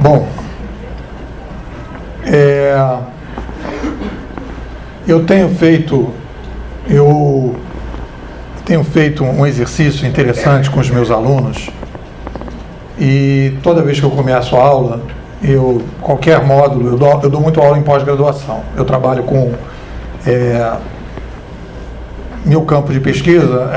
Bom, eu tenho feito um exercício interessante com os meus alunos, e toda vez que eu começo a aula, qualquer módulo, eu dou muito aula em pós-graduação. Eu trabalho com meu campo de pesquisa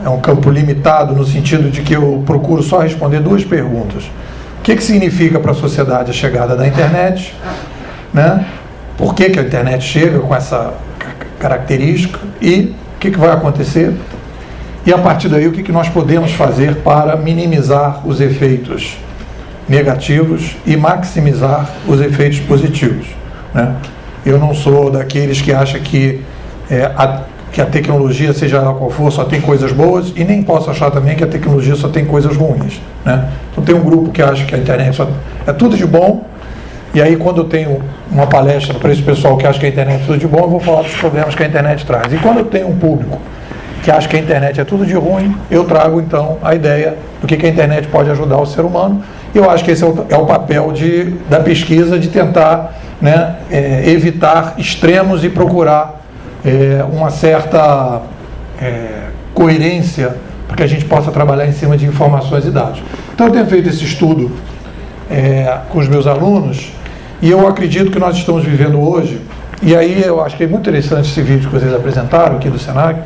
é um campo limitado, no sentido de que eu procuro só responder duas perguntas. O que significa para a sociedade a chegada da internet, né? Por que a internet chega com essa característica e o que vai acontecer? E a partir daí, o que nós podemos fazer para minimizar os efeitos negativos e maximizar os efeitos positivos, né? Eu não sou daqueles que acham que a tecnologia, seja ela qual for, só tem coisas boas, e nem posso achar também que a tecnologia só tem coisas ruins, né? Então tem um grupo que acha que a internet só é tudo de bom, e aí quando eu tenho uma palestra para esse pessoal que acha que a internet é tudo de bom, eu vou falar dos problemas que a internet traz. E quando eu tenho um público que acha que a internet é tudo de ruim, eu trago então a ideia do que a internet pode ajudar o ser humano. E eu acho que esse é o papel da pesquisa, de tentar, né, evitar extremos e procurar uma certa coerência para que a gente possa trabalhar em cima de informações e dados. Então eu tenho feito esse estudo com os meus alunos, e eu acredito que nós estamos vivendo hoje, e aí eu acho que é muito interessante esse vídeo que vocês apresentaram aqui do Senac,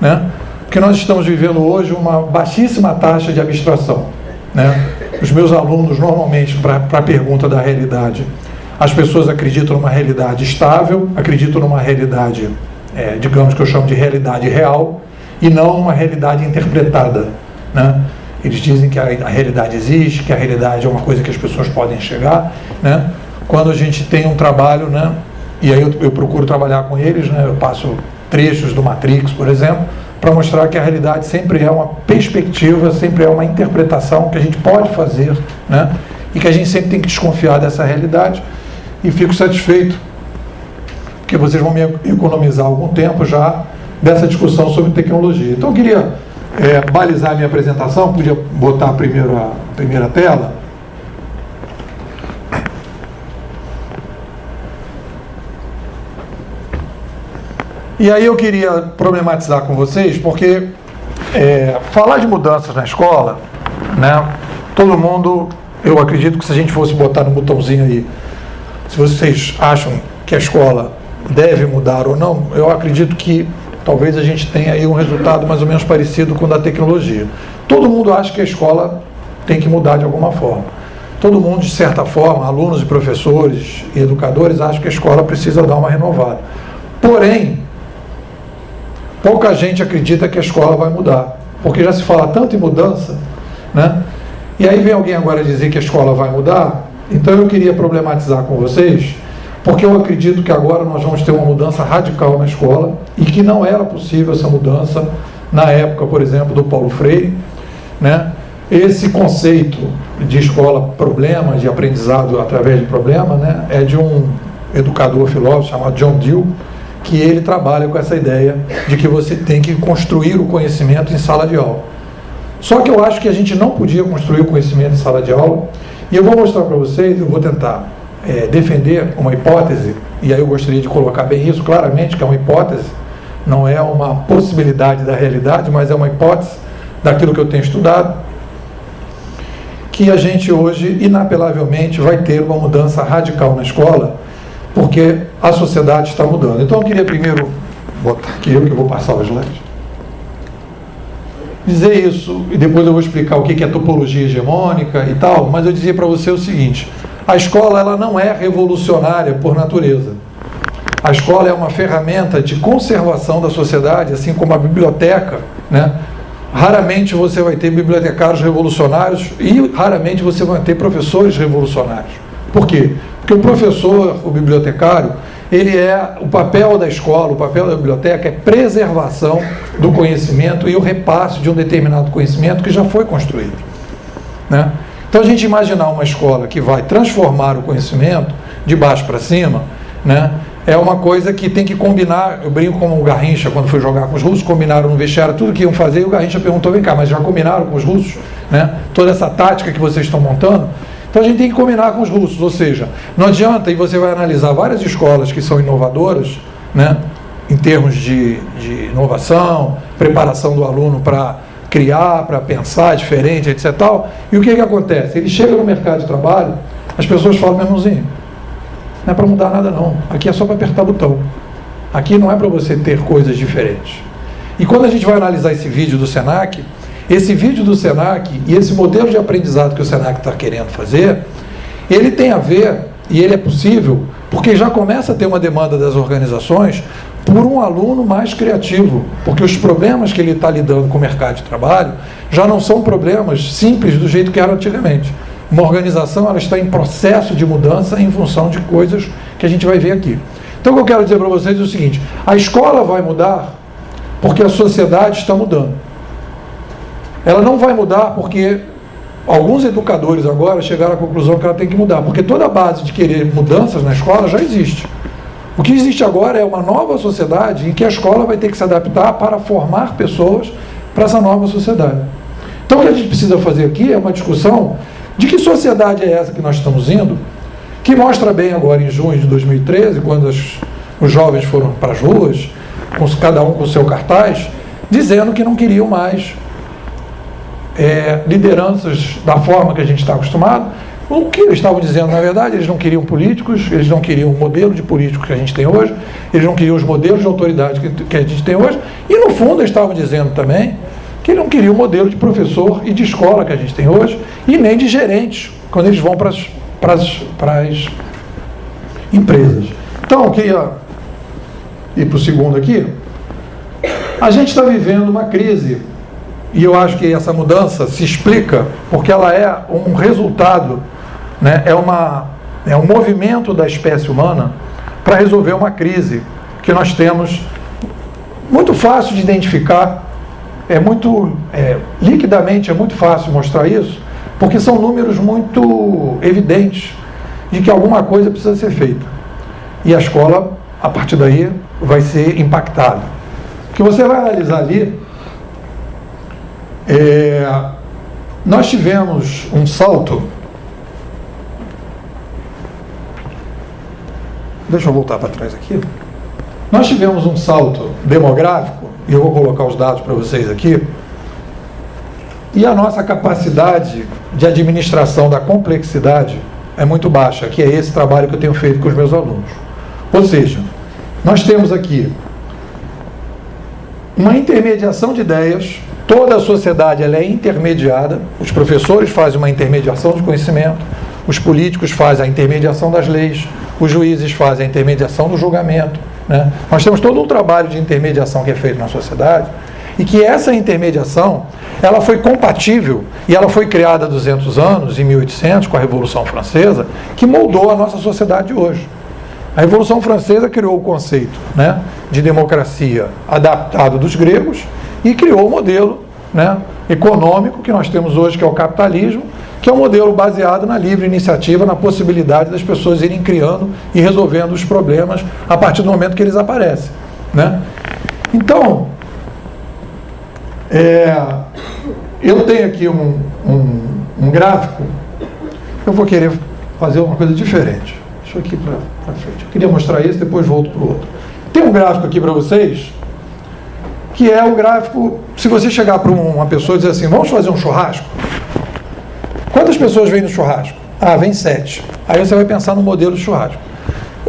né? Porque nós estamos vivendo hoje uma baixíssima taxa de abstração, né? Os meus alunos, normalmente, para a pergunta da realidade, as pessoas acreditam numa realidade estável, acreditam numa realidade, digamos que eu chamo de realidade real, e não uma realidade interpretada, né? Eles dizem que a realidade existe, que a realidade é uma coisa que as pessoas podem chegar, né? Quando a gente tem um trabalho, né? E aí eu procuro trabalhar com eles, né? Eu passo trechos do Matrix, por exemplo, para mostrar que a realidade sempre é uma perspectiva, sempre é uma interpretação que a gente pode fazer, né? E que a gente sempre tem que desconfiar dessa realidade. E fico satisfeito, porque vocês vão me economizar algum tempo já dessa discussão sobre tecnologia. Então eu queria balizar a minha apresentação. Podia botar a primeira tela. E aí eu queria problematizar com vocês, porque falar de mudanças na escola, né, todo mundo, eu acredito que se a gente fosse botar no botãozinho aí, se vocês acham que a escola deve mudar ou não, eu acredito que talvez a gente tenha aí um resultado mais ou menos parecido com o da tecnologia. Todo mundo acha que a escola tem que mudar de alguma forma. Todo mundo, de certa forma, alunos e professores e educadores, acham que a escola precisa dar uma renovada. Porém, pouca gente acredita que a escola vai mudar, porque já se fala tanto em mudança, né? E aí vem alguém agora dizer que a escola vai mudar. Então eu queria problematizar com vocês, porque eu acredito que agora nós vamos ter uma mudança radical na escola, e que não era possível essa mudança na época, por exemplo, do Paulo Freire, né? Esse conceito de escola problema, de aprendizado através de problema, né, é de um educador filósofo chamado John Dewey, que ele trabalha com essa ideia de que você tem que construir o conhecimento em sala de aula. Só que eu acho que a gente não podia construir o conhecimento em sala de aula, e eu vou mostrar para vocês, eu vou tentar defender uma hipótese, e aí eu gostaria de colocar bem isso claramente, que é uma hipótese, não é uma possibilidade da realidade, mas é uma hipótese daquilo que eu tenho estudado, que a gente hoje, inapelavelmente, vai ter uma mudança radical na escola, porque a sociedade está mudando. Então eu queria primeiro botar aqui, eu que vou passar o slide, dizer isso, e depois eu vou explicar o que é topologia hegemônica e tal, mas eu dizia para você o seguinte: a escola, ela não é revolucionária por natureza. A escola é uma ferramenta de conservação da sociedade, assim como a biblioteca, né? Raramente você vai ter bibliotecários revolucionários, e raramente você vai ter professores revolucionários. Por quê? Porque o professor, o bibliotecário, o papel da escola, o papel da biblioteca é preservação do conhecimento e o repasse de um determinado conhecimento que já foi construído, né? Então a gente imaginar uma escola que vai transformar o conhecimento de baixo para cima, né, é uma coisa que tem que combinar. Eu brinco como o Garrincha, quando foi jogar com os russos, combinaram no vestiário tudo que iam fazer, e o Garrincha perguntou: vem cá, mas já combinaram com os russos, né, toda essa tática que vocês estão montando? Então a gente tem que combinar com os russos, ou seja, não adianta, e você vai analisar várias escolas que são inovadoras, né, em termos de inovação, preparação do aluno para criar, para pensar diferente, etc. Tal, e o que acontece? Ele chega no mercado de trabalho, as pessoas falam, meu irmãozinho, não é para mudar nada não, aqui é só para apertar botão, aqui não é para você ter coisas diferentes. E quando a gente vai analisar esse vídeo do Senac, esse vídeo do Senac e esse modelo de aprendizado que o Senac está querendo fazer, ele tem a ver, e ele é possível, porque já começa a ter uma demanda das organizações por um aluno mais criativo, porque os problemas que ele está lidando com o mercado de trabalho já não são problemas simples do jeito que eram antigamente. Uma organização ela está em processo de mudança em função de coisas que a gente vai ver aqui. Então o que eu quero dizer para vocês é o seguinte, a escola vai mudar porque a sociedade está mudando. Ela não vai mudar porque alguns educadores agora chegaram à conclusão que ela tem que mudar, porque toda a base de querer mudanças na escola já existe. O que existe agora é uma nova sociedade em que a escola vai ter que se adaptar para formar pessoas para essa nova sociedade. Então o que a gente precisa fazer aqui é uma discussão de que sociedade é essa que nós estamos indo, que mostra bem agora em junho de 2013, quando os jovens foram para as ruas, cada um com o seu cartaz, dizendo que não queriam mais lideranças da forma que a gente está acostumado. O que eles estavam dizendo, na verdade, eles não queriam políticos, eles não queriam o modelo de político que a gente tem hoje, eles não queriam os modelos de autoridade que a gente tem hoje, e no fundo eles estavam dizendo também que eles não queriam o modelo de professor e de escola que a gente tem hoje, e nem de gerentes, quando eles vão para as empresas. Então, eu queria ir para o segundo aqui. A gente está vivendo uma crise, e eu acho que essa mudança se explica porque ela é um resultado, né, é um movimento da espécie humana para resolver uma crise que nós temos, muito fácil de identificar, liquidamente é muito fácil mostrar isso, porque são números muito evidentes de que alguma coisa precisa ser feita. E a escola, a partir daí, vai ser impactada. O que você vai analisar ali, nós tivemos um salto. Deixa eu voltar para trás aqui. Nós tivemos um salto demográfico, e eu vou colocar os dados para vocês aqui, e a nossa capacidade de administração da complexidade é muito baixa, que é esse trabalho que eu tenho feito com os meus alunos. Ou seja, nós temos aqui uma intermediação de ideias, toda a sociedade ela é intermediada, os professores fazem uma intermediação de conhecimento, os políticos fazem a intermediação das leis, os juízes fazem a intermediação do julgamento, né? Nós temos todo um trabalho de intermediação que é feito na sociedade, e que essa intermediação, ela foi compatível, e ela foi criada há 200 anos, em 1800, com a Revolução Francesa, que moldou a nossa sociedade de hoje. A Revolução Francesa criou o conceito, né, de democracia adaptado dos gregos e criou o modelo, né, econômico que nós temos hoje, que é o capitalismo, que é um modelo baseado na livre iniciativa, na possibilidade das pessoas irem criando e resolvendo os problemas a partir do momento que eles aparecem, né? Então, eu tenho aqui um gráfico, eu vou querer fazer uma coisa diferente. Deixa eu aqui para frente. Eu queria mostrar isso, depois volto para o outro. Tem um gráfico aqui para vocês, que é um gráfico, se você chegar para uma pessoa e dizer assim, vamos fazer um churrasco? Quantas pessoas vêm no churrasco? Ah, vem 7. Aí você vai pensar no modelo de churrasco.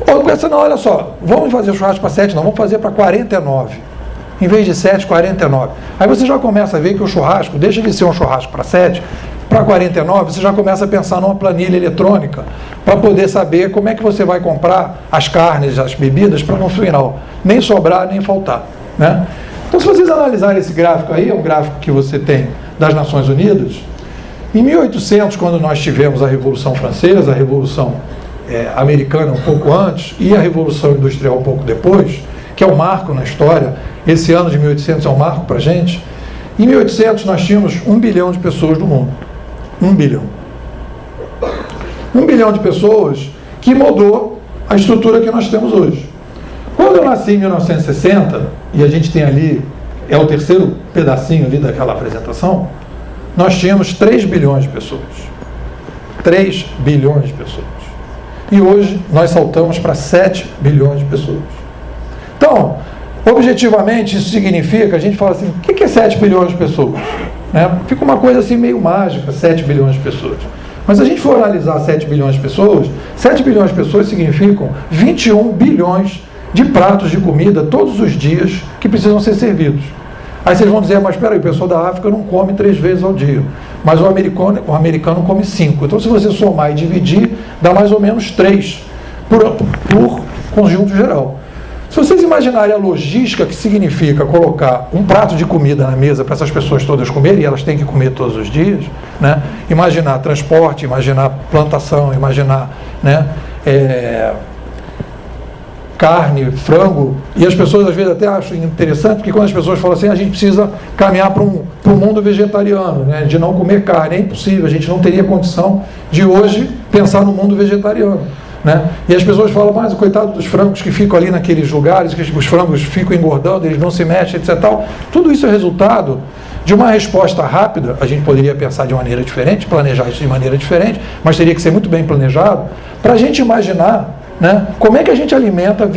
Ou pensa, não, olha só, vamos fazer churrasco para 7? Não, vamos fazer para 49. Em vez de 7, 49. Aí você já começa a ver que o churrasco, deixa de ser um churrasco para 7, para 49, você já começa a pensar numa planilha eletrônica para poder saber como é que você vai comprar as carnes, as bebidas, para no final nem sobrar, nem faltar, né? Então, se vocês analisarem esse gráfico aí, é um gráfico que você tem das Nações Unidas. Em 1800, quando nós tivemos a Revolução Francesa, a Revolução Americana um pouco antes e a Revolução Industrial um pouco depois, que é um marco na história, esse ano de 1800 é um marco para a gente. Em 1800 nós tínhamos 1 bilhão de pessoas no mundo. 1 bilhão. 1 bilhão de pessoas que mudou a estrutura que nós temos hoje. Quando eu nasci em 1960, e a gente tem ali, é o terceiro pedacinho ali daquela apresentação, nós tínhamos 3 bilhões de pessoas. 3 bilhões de pessoas. E hoje nós saltamos para 7 bilhões de pessoas. Então, objetivamente, isso significa, a gente fala assim, o que é 7 bilhões de pessoas? Né? Fica uma coisa assim meio mágica, 7 bilhões de pessoas. Mas se a gente for analisar 7 bilhões de pessoas, 7 bilhões de pessoas significam 21 bilhões de pratos de comida todos os dias que precisam ser servidos. Aí vocês vão dizer, mas espera aí, o pessoal da África não come 3 vezes ao dia. Mas o americano come 5. Então, se você somar e dividir, dá mais ou menos 3 por conjunto geral. Se vocês imaginarem a logística que significa colocar um prato de comida na mesa para essas pessoas todas comerem, e elas têm que comer todos os dias, né? Imaginar transporte, imaginar plantação, imaginar, né, carne, frango, e as pessoas às vezes até acham interessante, porque quando as pessoas falam assim, a gente precisa caminhar para um mundo vegetariano, né, de não comer carne, é impossível, a gente não teria condição de hoje pensar no mundo vegetariano. Né? E as pessoas falam, mas o coitado dos frangos que ficam ali naqueles lugares, que os frangos ficam engordando, eles não se mexem, etc. Tal. Tudo isso é resultado de uma resposta rápida. A gente poderia pensar de maneira diferente, planejar isso de maneira diferente, mas teria que ser muito bem planejado, para a gente imaginar, né, como é que a gente alimenta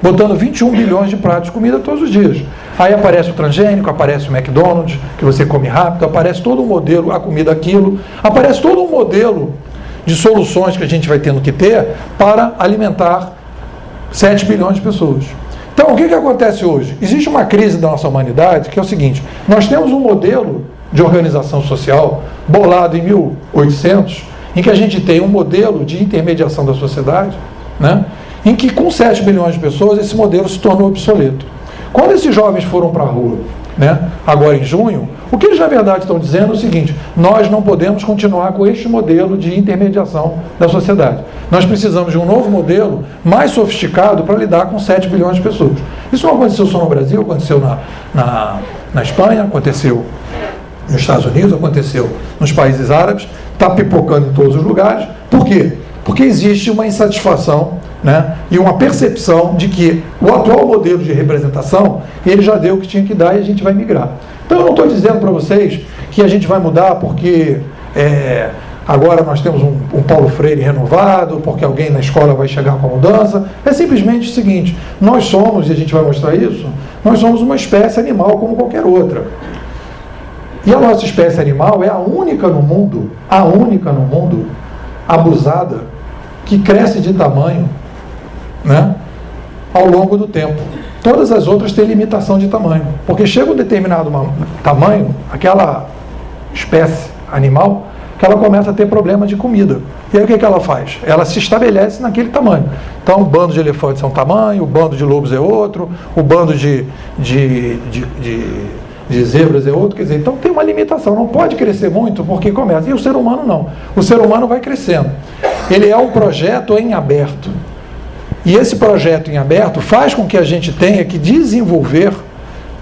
botando 21 bilhões de pratos de comida todos os dias. Aí aparece o transgênico, aparece o McDonald's, que você come rápido, aparece todo um modelo, a comida aquilo, aparece todo um modelo de soluções que a gente vai tendo que ter para alimentar 7 bilhões de pessoas. Então, o que acontece hoje? Existe uma crise da nossa humanidade que é o seguinte, nós temos um modelo de organização social bolado em 1800, em que a gente tem um modelo de intermediação da sociedade, né, em que com 7 bilhões de pessoas esse modelo se tornou obsoleto. Quando esses jovens foram para a rua, né, agora em junho, o que eles na verdade estão dizendo é o seguinte, nós não podemos continuar com este modelo de intermediação da sociedade. Nós precisamos de um novo modelo mais sofisticado para lidar com 7 bilhões de pessoas. Isso não aconteceu só no Brasil, aconteceu na Espanha, aconteceu nos Estados Unidos, aconteceu nos países árabes, está pipocando em todos os lugares. Por quê? Porque existe uma insatisfação, né, e uma percepção de que o atual modelo de representação, ele já deu o que tinha que dar e a gente vai migrar. Então eu não estou dizendo para vocês que a gente vai mudar porque agora nós temos um Paulo Freire renovado, porque alguém na escola vai chegar com a mudança. É simplesmente o seguinte, nós somos, e a gente vai mostrar isso, nós somos uma espécie animal como qualquer outra. E a nossa espécie animal é a única no mundo abusada, que cresce de tamanho, né, ao longo do tempo. Todas as outras têm limitação de tamanho, porque chega um determinado tamanho, aquela espécie animal, que ela começa a ter problema de comida. E aí o que ela faz? Ela se estabelece naquele tamanho. Então o bando de elefantes é um tamanho, o bando de lobos é outro, o bando de zebras é outro, quer dizer, então tem uma limitação, não pode crescer muito porque começa. E o ser humano não. O ser humano vai crescendo. Ele é um projeto em aberto. E esse projeto em aberto faz com que a gente tenha que desenvolver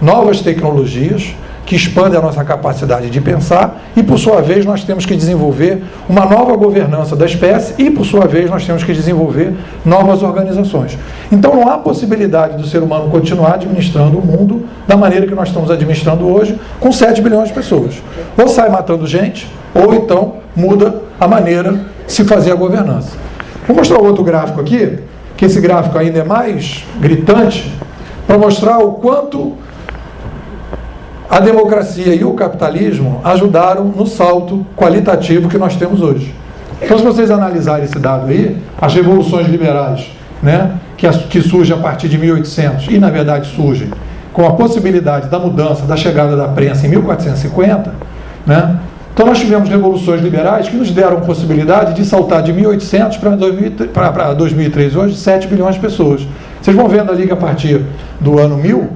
novas tecnologias que expandem a nossa capacidade de pensar e, por sua vez, nós temos que desenvolver uma nova governança da espécie e, por sua vez, nós temos que desenvolver novas organizações. Então, não há possibilidade do ser humano continuar administrando o mundo da maneira que nós estamos administrando hoje, com 7 bilhões de pessoas. Ou sai matando gente, ou então muda a maneira de se fazer a governança. Vou mostrar outro gráfico aqui, que esse gráfico ainda é mais gritante, para mostrar o quanto a democracia e o capitalismo ajudaram no salto qualitativo que nós temos hoje. Então, se vocês analisarem esse dado aí, as revoluções liberais, né, que surgem a partir de 1800, e na verdade surgem com a possibilidade da mudança, da chegada da prensa em 1450, né, então nós tivemos revoluções liberais que nos deram possibilidade de saltar de 1800 para 2003, hoje 7 bilhões de pessoas. Vocês vão vendo ali que a partir do ano 1000,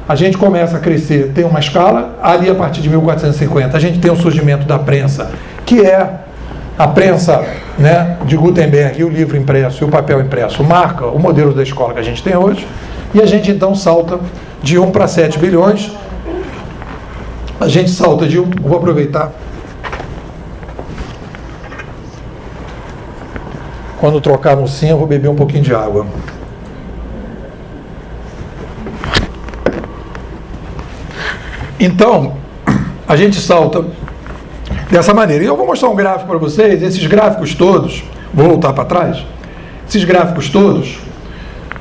a gente começa a crescer, tem uma escala, ali a partir de 1450 a gente tem o surgimento da prensa, que é a prensa, né, de Gutenberg, e o livro impresso e o papel impresso marca o modelo da escola que a gente tem hoje, e a gente então salta de 1 para 7 bilhões, a gente salta de 1, vou aproveitar, quando trocar a mocinha eu vou beber um pouquinho de água. Então, a gente salta dessa maneira. E eu vou mostrar um gráfico para vocês. Esses gráficos todos, vou voltar para trás, esses gráficos todos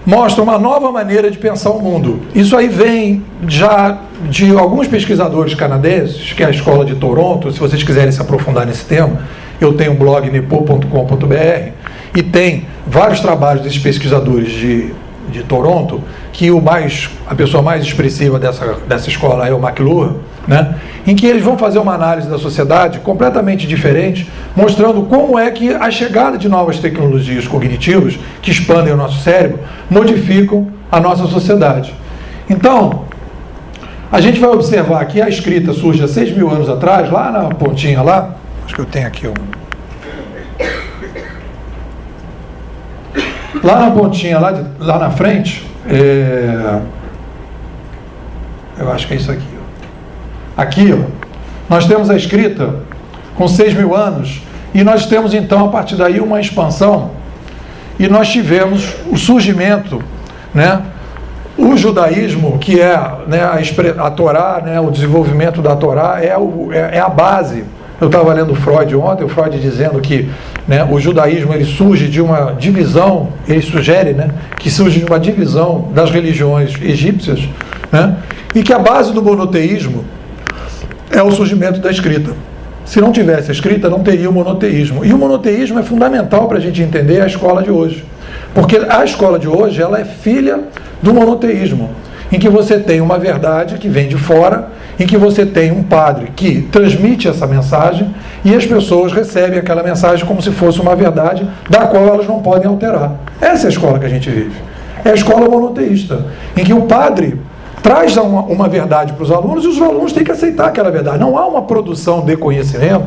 mostram uma nova maneira de pensar o mundo. Isso aí vem já de alguns pesquisadores canadenses, que é a Escola de Toronto. Se vocês quiserem se aprofundar nesse tema, eu tenho um blog nepo.com.br e tem vários trabalhos desses pesquisadores de Toronto, que a pessoa mais expressiva dessa escola é o McLuhan, né? Em que eles vão fazer uma análise da sociedade completamente diferente, mostrando como é que a chegada de novas tecnologias cognitivas, que expandem o nosso cérebro, modificam a nossa sociedade. Então, a gente vai observar que a escrita surge há 6.000 anos atrás, lá na pontinha lá, acho que eu tenho aqui lá na pontinha, lá na frente, eu acho que é isso aqui. Aqui, nós temos a escrita com 6.000 anos, e nós temos então, a partir daí, uma expansão, e nós tivemos o surgimento, né, o judaísmo, que é, né, a Torá, né, o desenvolvimento da Torá é a base. Eu estava lendo Freud ontem, o Freud dizendo que, né, o judaísmo ele surge de uma divisão, ele sugere, né, que surge de uma divisão das religiões egípcias, né, e que a base do monoteísmo é o surgimento da escrita. Se não tivesse a escrita, não teria o monoteísmo. E o monoteísmo é fundamental para a gente entender a escola de hoje. Porque a escola de hoje ela é filha do monoteísmo, em que você tem uma verdade que vem de fora, em que você tem um padre que transmite essa mensagem e as pessoas recebem aquela mensagem como se fosse uma verdade da qual elas não podem alterar. Essa é a escola que a gente vive. É a escola monoteísta, em que o padre traz uma verdade para os alunos e os alunos têm que aceitar aquela verdade. Não há uma produção de conhecimento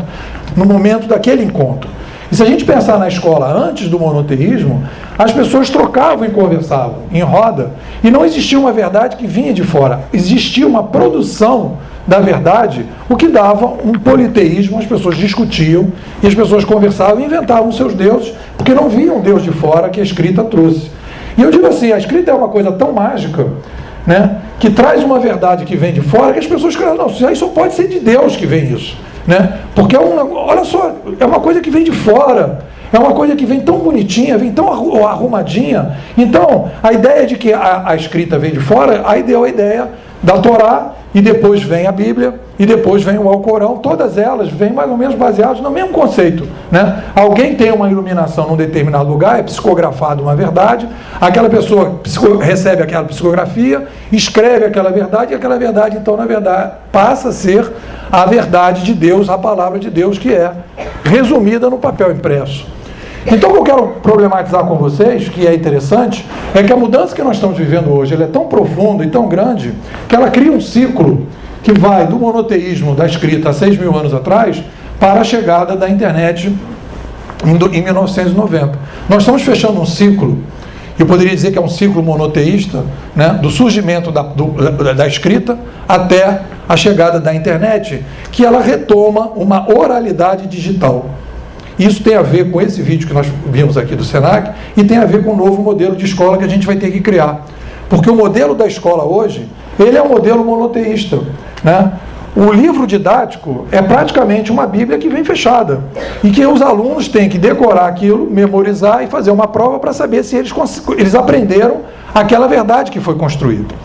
no momento daquele encontro. E se a gente pensar na escola antes do monoteísmo, as pessoas trocavam e conversavam em roda e não existia uma verdade que vinha de fora. Existia uma produção da verdade, o que dava um politeísmo. As pessoas discutiam e as pessoas conversavam e inventavam seus deuses, porque não viam um Deus de fora que a escrita trouxe. E eu digo assim, a escrita é uma coisa tão mágica, né, que traz uma verdade que vem de fora, que as pessoas creem, não, isso aí só pode ser de Deus que vem isso, né? Porque olha só, é uma coisa que vem de fora, é uma coisa que vem tão bonitinha, vem tão arrumadinha. Então, a ideia de que a escrita vem de fora, aí deu a ideia da Torá, e depois vem a Bíblia, e depois vem o Alcorão. Todas elas vêm mais ou menos baseadas no mesmo conceito, né? Alguém tem uma iluminação num determinado lugar, é psicografado uma verdade, aquela pessoa recebe aquela psicografia, escreve aquela verdade, e aquela verdade, então, na verdade, passa a ser a verdade de Deus, a palavra de Deus, que é resumida no papel impresso. Então, o que eu quero problematizar com vocês, que é interessante, é que a mudança que nós estamos vivendo hoje, ela é tão profunda e tão grande, que ela cria um ciclo que vai do monoteísmo da escrita há 6.000 anos atrás para a chegada da internet em 1990. Nós estamos fechando um ciclo, eu poderia dizer que é um ciclo monoteísta, né, do surgimento da escrita até a chegada da internet, que ela retoma uma oralidade digital. Isso tem a ver com esse vídeo que nós vimos aqui do Senac e tem a ver com o novo modelo de escola que a gente vai ter que criar. Porque o modelo da escola hoje, ele é um modelo monoteísta, né? O livro didático é praticamente uma Bíblia que vem fechada e que os alunos têm que decorar aquilo, memorizar e fazer uma prova para saber se eles aprenderam aquela verdade que foi construída.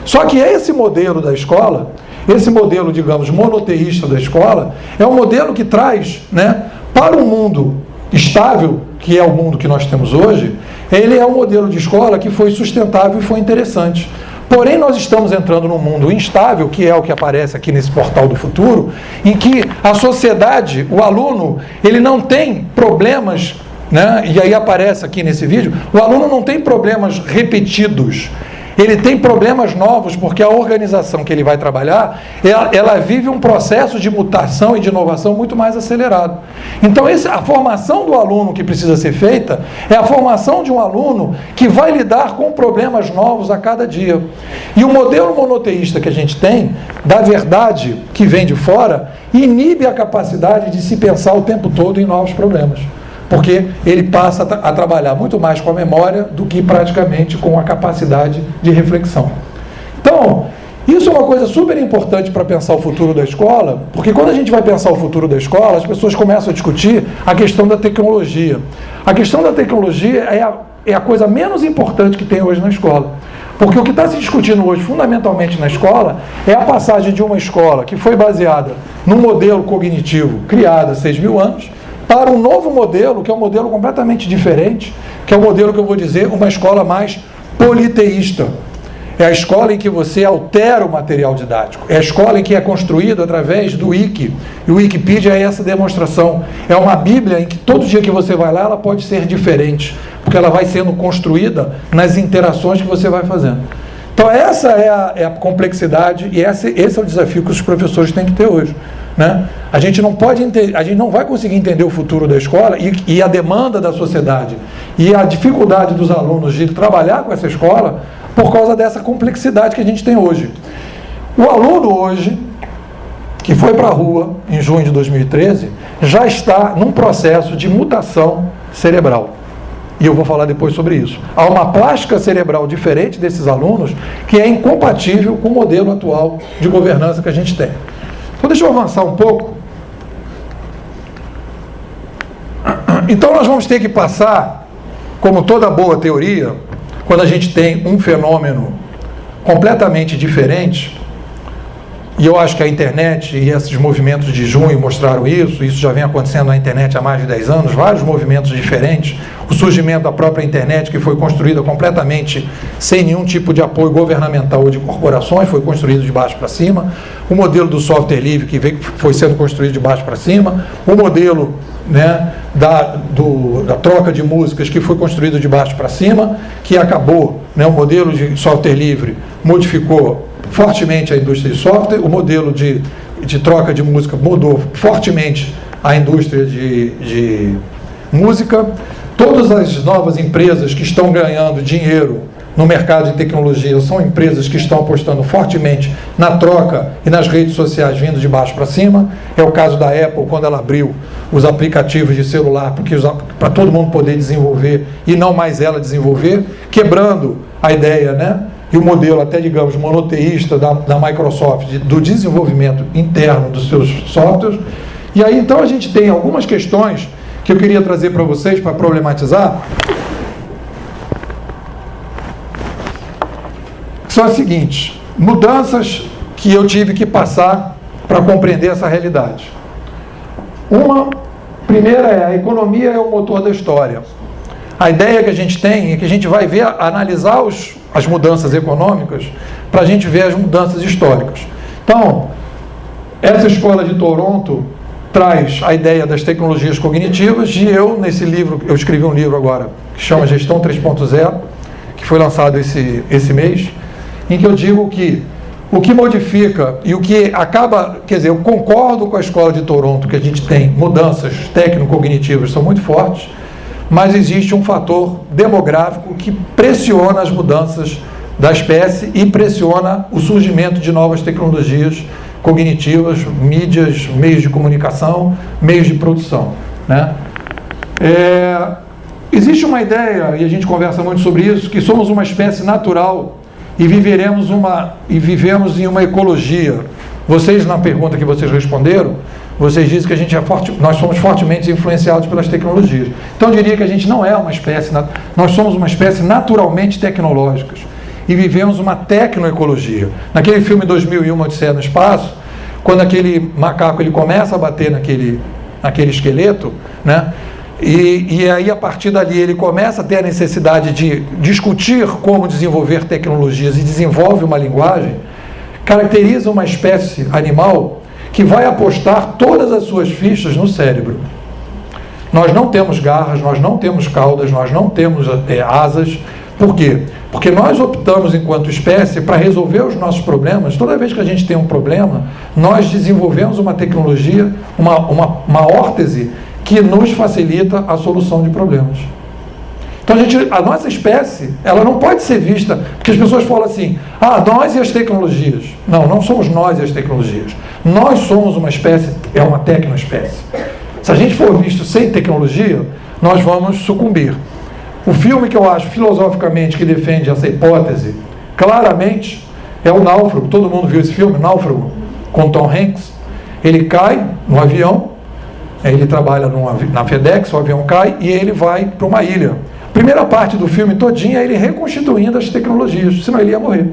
Só que esse modelo da escola, esse modelo, digamos, monoteísta da escola, é um modelo que traz, né, para um mundo estável, que é o mundo que nós temos hoje, ele é um modelo de escola que foi sustentável e foi interessante. Porém, nós estamos entrando num mundo instável, que é o que aparece aqui nesse portal do futuro, em que a sociedade, o aluno, ele não tem problemas, né? E aí aparece aqui nesse vídeo, o aluno não tem problemas repetidos. Ele tem problemas novos, porque a organização que ele vai trabalhar, ela vive um processo de mutação e de inovação muito mais acelerado. Então, a formação do aluno que precisa ser feita é a formação de um aluno que vai lidar com problemas novos a cada dia. E o modelo monoteísta que a gente tem, da verdade que vem de fora, inibe a capacidade de se pensar o tempo todo em novos problemas. Porque ele passa a trabalhar muito mais com a memória do que praticamente com a capacidade de reflexão. Então, Isso é uma coisa super importante para pensar o futuro da escola, porque quando a gente vai pensar o futuro da escola, as pessoas começam a discutir a questão da tecnologia. A questão da tecnologia é a coisa menos importante que tem hoje na escola. Porque o que está se discutindo hoje, fundamentalmente na escola, é a passagem de uma escola que foi baseada num modelo cognitivo criado há 6.000 anos, para um novo modelo, que é um modelo completamente diferente, que é o modelo que eu vou dizer, uma escola mais politeísta. É a escola em que você altera o material didático. É a escola em que é construído através do Wiki. E o Wikipedia é essa demonstração. É uma Bíblia em que todo dia que você vai lá, ela pode ser diferente, porque ela vai sendo construída nas interações que você vai fazendo. Então essa é a complexidade e esse é o desafio que os professores têm que ter hoje. Né? A gente não vai conseguir entender o futuro da escola e a demanda da sociedade e a dificuldade dos alunos de trabalhar com essa escola por causa dessa complexidade que a gente tem hoje. O aluno hoje, que foi para a rua em junho de 2013, já está num processo de mutação cerebral. E eu vou falar depois sobre isso. Há uma plástica cerebral diferente desses alunos que é incompatível com o modelo atual de governança que a gente tem. Então deixa eu avançar um pouco. Então nós vamos ter que passar, como toda boa teoria, quando a gente tem um fenômeno completamente diferente, e eu acho que a internet e esses movimentos de junho mostraram isso já vem acontecendo na internet há mais de 10 anos, vários movimentos diferentes, o surgimento da própria internet, que foi construída completamente sem nenhum tipo de apoio governamental ou de corporações, foi construído de baixo para cima, o modelo do software livre, que foi sendo construído de baixo para cima, o modelo, né, da troca de músicas, que foi construído de baixo para cima, que acabou, né, o modelo de software livre modificou fortemente a indústria de software, o modelo de troca de música mudou fortemente a indústria de música. Todas as novas empresas que estão ganhando dinheiro no mercado de tecnologia são empresas que estão apostando fortemente na troca e nas redes sociais vindo de baixo para cima. É o caso da Apple, quando ela abriu os aplicativos de celular para todo mundo poder desenvolver e não mais ela desenvolver, quebrando a ideia, né? E o modelo até, digamos, monoteísta da Microsoft, do desenvolvimento interno dos seus softwares. E aí, então, a gente tem algumas questões que eu queria trazer para vocês, para problematizar, são as seguintes: mudanças que eu tive que passar para compreender essa realidade. Uma primeira é: a economia é o motor da história. A ideia que a gente tem é que a gente vai ver, analisar as mudanças econômicas para a gente ver as mudanças históricas. Então, essa escola de Toronto traz a ideia das tecnologias cognitivas e nesse livro, eu escrevi um livro agora que chama Gestão 3.0, que foi lançado esse mês, em que eu digo que o que modifica e o que acaba, quer dizer, eu concordo com a escola de Toronto que a gente tem mudanças técnico-cognitivas são muito fortes, mas existe um fator demográfico que pressiona as mudanças da espécie e pressiona o surgimento de novas tecnologias cognitivas, mídias, meios de comunicação, meios de produção, né? Existe uma ideia, e a gente conversa muito sobre isso, que somos uma espécie natural e vivemos em uma ecologia. Vocês, na pergunta que vocês responderam, vocês dizem que a gente nós somos fortemente influenciados pelas tecnologias. Então eu diria que a gente não é uma espécie, nós somos uma espécie naturalmente tecnológica e vivemos uma tecnoecologia. Naquele filme 2001, Odisseia no Espaço, quando aquele macaco ele começa a bater naquele esqueleto, né? E aí a partir dali ele começa a ter a necessidade de discutir como desenvolver tecnologias e desenvolve uma linguagem, caracteriza uma espécie animal que vai apostar todas as suas fichas no cérebro. Nós não temos garras, nós não temos caudas, nós não temos asas. Por quê? Porque nós optamos, enquanto espécie, para resolver os nossos problemas. Toda vez que a gente tem um problema, nós desenvolvemos uma tecnologia, uma órtese que nos facilita a solução de problemas. Então a nossa espécie, ela não pode ser vista, porque as pessoas falam assim, nós e as tecnologias. Não, não somos nós e as tecnologias. Nós somos uma espécie, é uma tecnoespécie. Se a gente for visto sem tecnologia, nós vamos sucumbir. O filme que eu acho filosoficamente que defende essa hipótese, claramente, É o Náufrago, todo mundo viu esse filme, Náufrago, com Tom Hanks. Ele cai no avião, ele trabalha na FedEx, o avião cai e ele vai para uma ilha. A primeira parte do filme todinha é ele reconstituindo as tecnologias, senão ele ia morrer.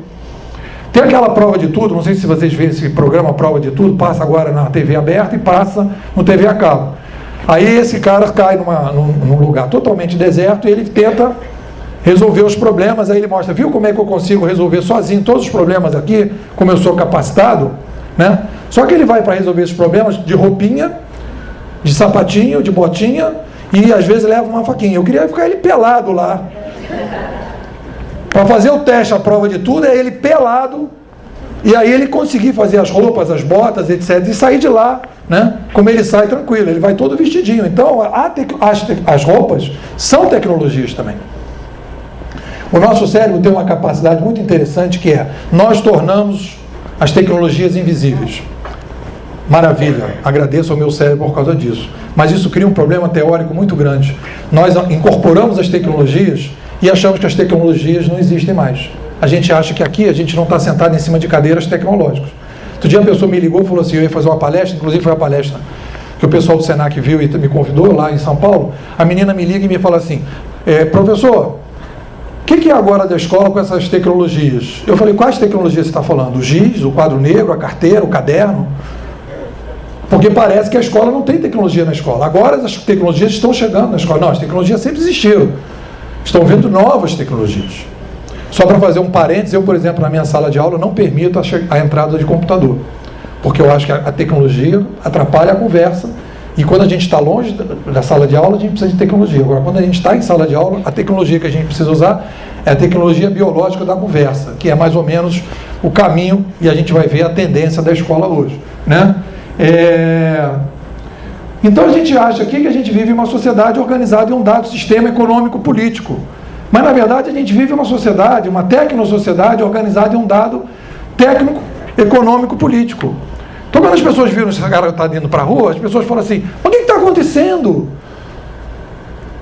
Tem aquela Prova de Tudo, não sei se vocês viram esse programa Prova de Tudo, passa agora na TV aberta e passa no TV a cabo. Aí esse cara cai num lugar totalmente deserto e ele tenta resolver os problemas, aí ele mostra, viu como é que eu consigo resolver sozinho todos os problemas aqui, como eu sou capacitado, né? Só que ele vai para resolver esses problemas de roupinha, de sapatinho, de botinha, e às vezes leva uma faquinha. Eu queria ficar ele pelado lá. Para fazer o teste, a prova de tudo, é ele pelado, e aí ele conseguir fazer as roupas, as botas, etc., e sair de lá, né? Como ele sai tranquilo, ele vai todo vestidinho. Então, as roupas são tecnologias também. O nosso cérebro tem uma capacidade muito interessante que é, nós tornamos as tecnologias invisíveis. Maravilha, agradeço ao meu cérebro por causa disso. Mas isso cria um problema teórico muito grande. Nós incorporamos as tecnologias e achamos que as tecnologias não existem mais. A gente acha que aqui a gente não está sentado em cima de cadeiras tecnológicas. Outro dia uma pessoa me ligou e falou assim, eu ia fazer uma palestra, inclusive foi a palestra que o pessoal do Senac viu e me convidou lá em São Paulo. A menina me liga e me fala assim, professor, o que é agora da escola com essas tecnologias? Eu falei, quais tecnologias você está falando? O giz, o quadro negro, a carteira, o caderno? Porque parece que a escola não tem tecnologia na escola. Agora as tecnologias estão chegando na escola. Não, as tecnologias sempre existiram. Estão vendo novas tecnologias. Só para fazer um parênteses, eu, por exemplo, na minha sala de aula não permito a entrada de computador. Porque eu acho que a tecnologia atrapalha a conversa. E quando a gente está longe da sala de aula, a gente precisa de tecnologia. Agora, quando a gente está em sala de aula, a tecnologia que a gente precisa usar é a tecnologia biológica da conversa, que é mais ou menos o caminho, e a gente vai ver a tendência da escola hoje, né? Então a gente acha aqui que a gente vive em uma sociedade organizada em um dado sistema econômico-político. Mas na verdade a gente vive uma sociedade, uma tecnosociedade organizada em um dado técnico, econômico, político. Então quando as pessoas viram esse cara tá indo para a rua, as pessoas falam assim, mas o que está acontecendo?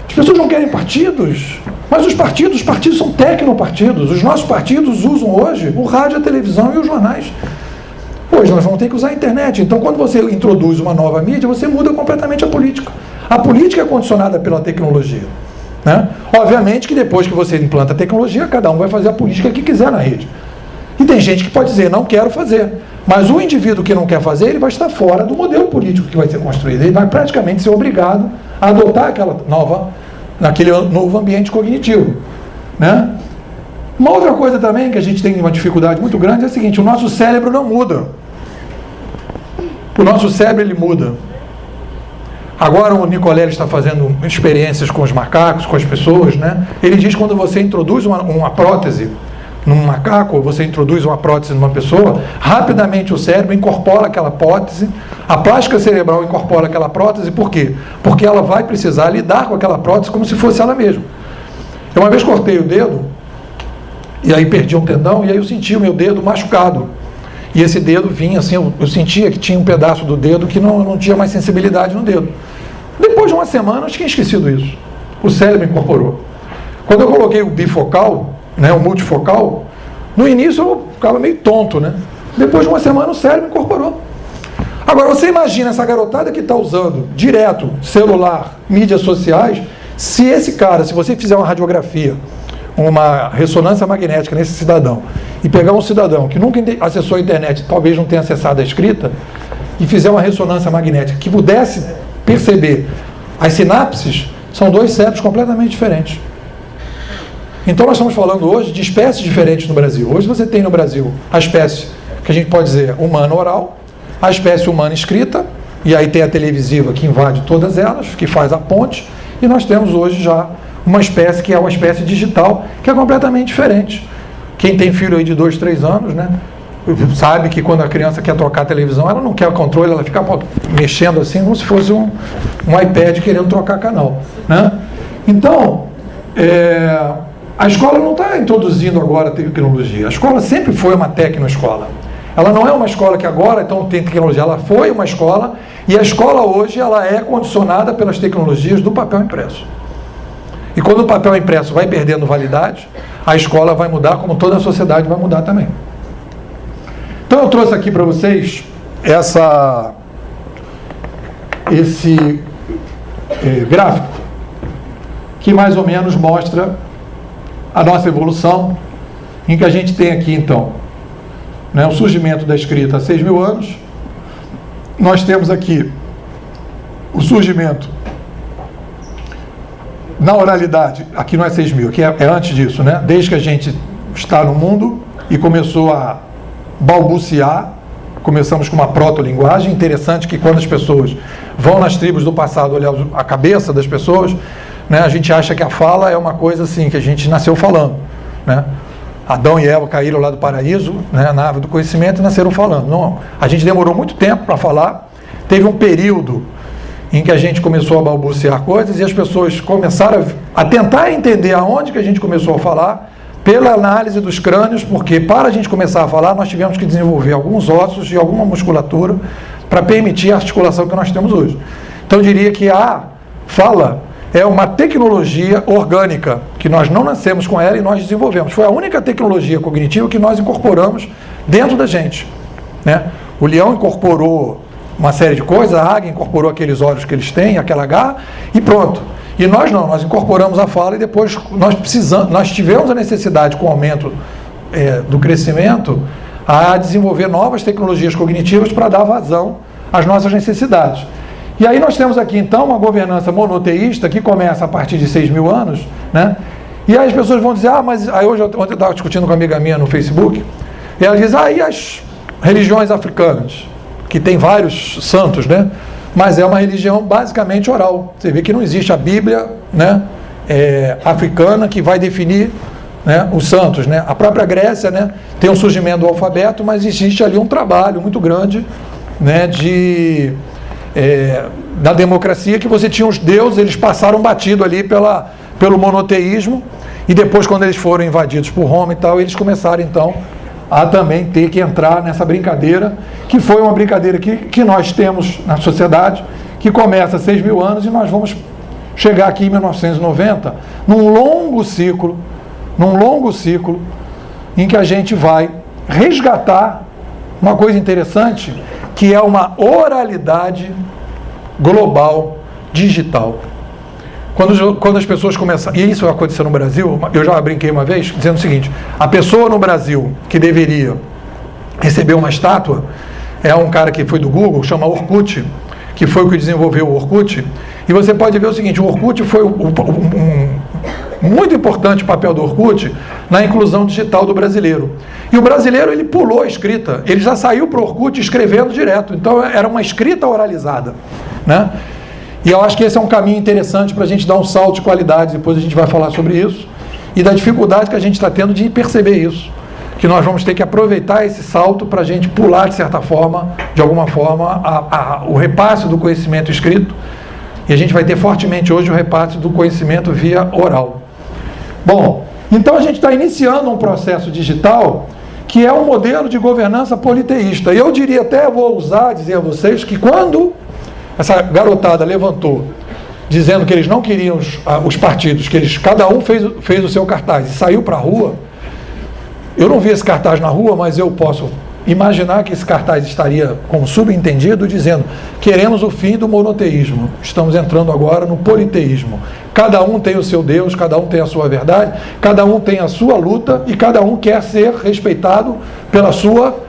As pessoas não querem partidos, mas os partidos são tecnopartidos. Os nossos partidos usam hoje o rádio, a televisão e os jornais. Hoje nós vamos ter que usar a internet. Então quando você introduz uma nova mídia, você muda completamente a política. A política é condicionada pela tecnologia, né? Obviamente que depois que você implanta a tecnologia, cada um vai fazer a política que quiser na rede. E tem gente que pode dizer, não quero fazer. Mas o indivíduo que não quer fazer, ele vai estar fora do modelo político que vai ser construído. Ele vai praticamente ser obrigado a adotar naquele novo ambiente cognitivo, né? Uma outra coisa também que a gente tem uma dificuldade muito grande é o seguinte, o nosso cérebro não muda. O nosso cérebro, ele muda. Agora o Nicoleles está fazendo experiências com os macacos, com as pessoas, né? Ele diz que quando você introduz uma prótese num macaco, ou você introduz uma prótese numa pessoa, rapidamente o cérebro incorpora aquela prótese, a plástica cerebral incorpora aquela prótese, por quê? Porque ela vai precisar lidar com aquela prótese como se fosse ela mesma. Eu uma vez cortei o dedo, e aí perdi um tendão, e aí eu senti o meu dedo machucado. E esse dedo vinha assim, eu sentia que tinha um pedaço do dedo que não tinha mais sensibilidade no dedo. Depois de uma semana, eu tinha esquecido isso. O cérebro incorporou. Quando eu coloquei o bifocal, né, o multifocal, no início eu ficava meio tonto, né? Depois de uma semana, o cérebro incorporou. Agora, você imagina essa garotada que está usando direto celular, mídias sociais, se você fizer uma radiografia, uma ressonância magnética nesse cidadão, e pegar um cidadão que nunca acessou a internet, talvez não tenha acessado a escrita, e fizer uma ressonância magnética que pudesse perceber as sinapses, são dois cérebros completamente diferentes. Então nós estamos falando hoje de espécies diferentes no Brasil. Hoje você tem no Brasil a espécie que a gente pode dizer humana oral, a espécie humana escrita, e aí tem a televisiva que invade todas elas, que faz a ponte, e nós temos hoje já uma espécie que é uma espécie digital, que é completamente diferente. Quem tem filho aí de 2, 3 anos, né, sabe que quando a criança quer trocar a televisão, ela não quer o controle, ela fica mexendo assim, como se fosse um iPad querendo trocar canal, né? Então, a escola não está introduzindo agora a tecnologia. A escola sempre foi uma tecnoescola. Ela não é uma escola que agora então tem tecnologia. Ela foi uma escola, e a escola hoje ela é condicionada pelas tecnologias do papel impresso. E quando o papel impresso vai perdendo validade, a escola vai mudar, como toda a sociedade vai mudar também. Então eu trouxe aqui para vocês esse gráfico que mais ou menos mostra a nossa evolução, em que a gente tem aqui então, né, o surgimento da escrita há 6.000 anos. Nós temos aqui o surgimento na oralidade, aqui não é 6.000, aqui é antes disso, né? Desde que a gente está no mundo e começou a balbuciar, começamos com uma proto-linguagem. Interessante que quando as pessoas vão nas tribos do passado olhar a cabeça das pessoas, né, a gente acha que a fala é uma coisa assim, que a gente nasceu falando, né? Adão e Eva caíram lá do paraíso, né, na árvore do conhecimento, e nasceram falando. Não, a gente demorou muito tempo para falar. Teve um período em que a gente começou a balbuciar coisas e as pessoas começaram a tentar entender aonde que a gente começou a falar pela análise dos crânios, porque para a gente começar a falar, nós tivemos que desenvolver alguns ossos e alguma musculatura para permitir a articulação que nós temos hoje. Então eu diria que a fala é uma tecnologia orgânica, que nós não nascemos com ela e nós desenvolvemos. Foi a única tecnologia cognitiva que nós incorporamos dentro da gente, né? O leão incorporou uma série de coisas, a águia incorporou aqueles olhos que eles têm, aquela garra, e pronto. E nós não, nós incorporamos a fala e depois nós tivemos a necessidade, com o aumento do crescimento, a desenvolver novas tecnologias cognitivas para dar vazão às nossas necessidades. E aí nós temos aqui então uma governança monoteísta que começa a partir de 6.000 anos, né? E aí as pessoas vão dizer, mas aí ontem eu estava discutindo com uma amiga minha no Facebook, e ela diz, e as religiões africanas, que tem vários santos, né? Mas é uma religião basicamente oral. Você vê que não existe a Bíblia, né, africana que vai definir, né, os santos, né? A própria Grécia, né, tem um surgimento do alfabeto, mas existe ali um trabalho muito grande, né, da democracia, que você tinha os deuses, eles passaram batido ali pelo monoteísmo, e depois, quando eles foram invadidos por Roma e tal, eles começaram então a também ter que entrar nessa brincadeira, que foi uma brincadeira que nós temos na sociedade, que começa há 6.000 anos, e nós vamos chegar aqui em 1990, num longo ciclo, em que a gente vai resgatar uma coisa interessante, que é uma oralidade global, digital. Quando as pessoas começam, e isso aconteceu no Brasil, eu já brinquei uma vez, dizendo o seguinte, a pessoa no Brasil que deveria receber uma estátua é um cara que foi do Google, chama Orkut, que foi o que desenvolveu o Orkut, e você pode ver o seguinte, o Orkut foi muito importante o papel do Orkut na inclusão digital do brasileiro. E o brasileiro, ele pulou a escrita, ele já saiu para o Orkut escrevendo direto, então era uma escrita oralizada, né? E eu acho que esse é um caminho interessante para a gente dar um salto de qualidade, depois a gente vai falar sobre isso, e da dificuldade que a gente está tendo de perceber isso, que nós vamos ter que aproveitar esse salto para a gente pular, de certa forma, de alguma forma, o repasse do conhecimento escrito, e a gente vai ter fortemente hoje o repasse do conhecimento via oral. Bom, então a gente está iniciando um processo digital que é um modelo de governança politeísta, e eu diria até, vou ousar dizer a vocês, que quando essa garotada levantou, dizendo que eles não queriam os partidos, que cada um fez o seu cartaz e saiu para a rua. Eu não vi esse cartaz na rua, mas eu posso imaginar que esse cartaz estaria como subentendido, dizendo, queremos o fim do monoteísmo, estamos entrando agora no politeísmo. Cada um tem o seu Deus, cada um tem a sua verdade, cada um tem a sua luta e cada um quer ser respeitado pela sua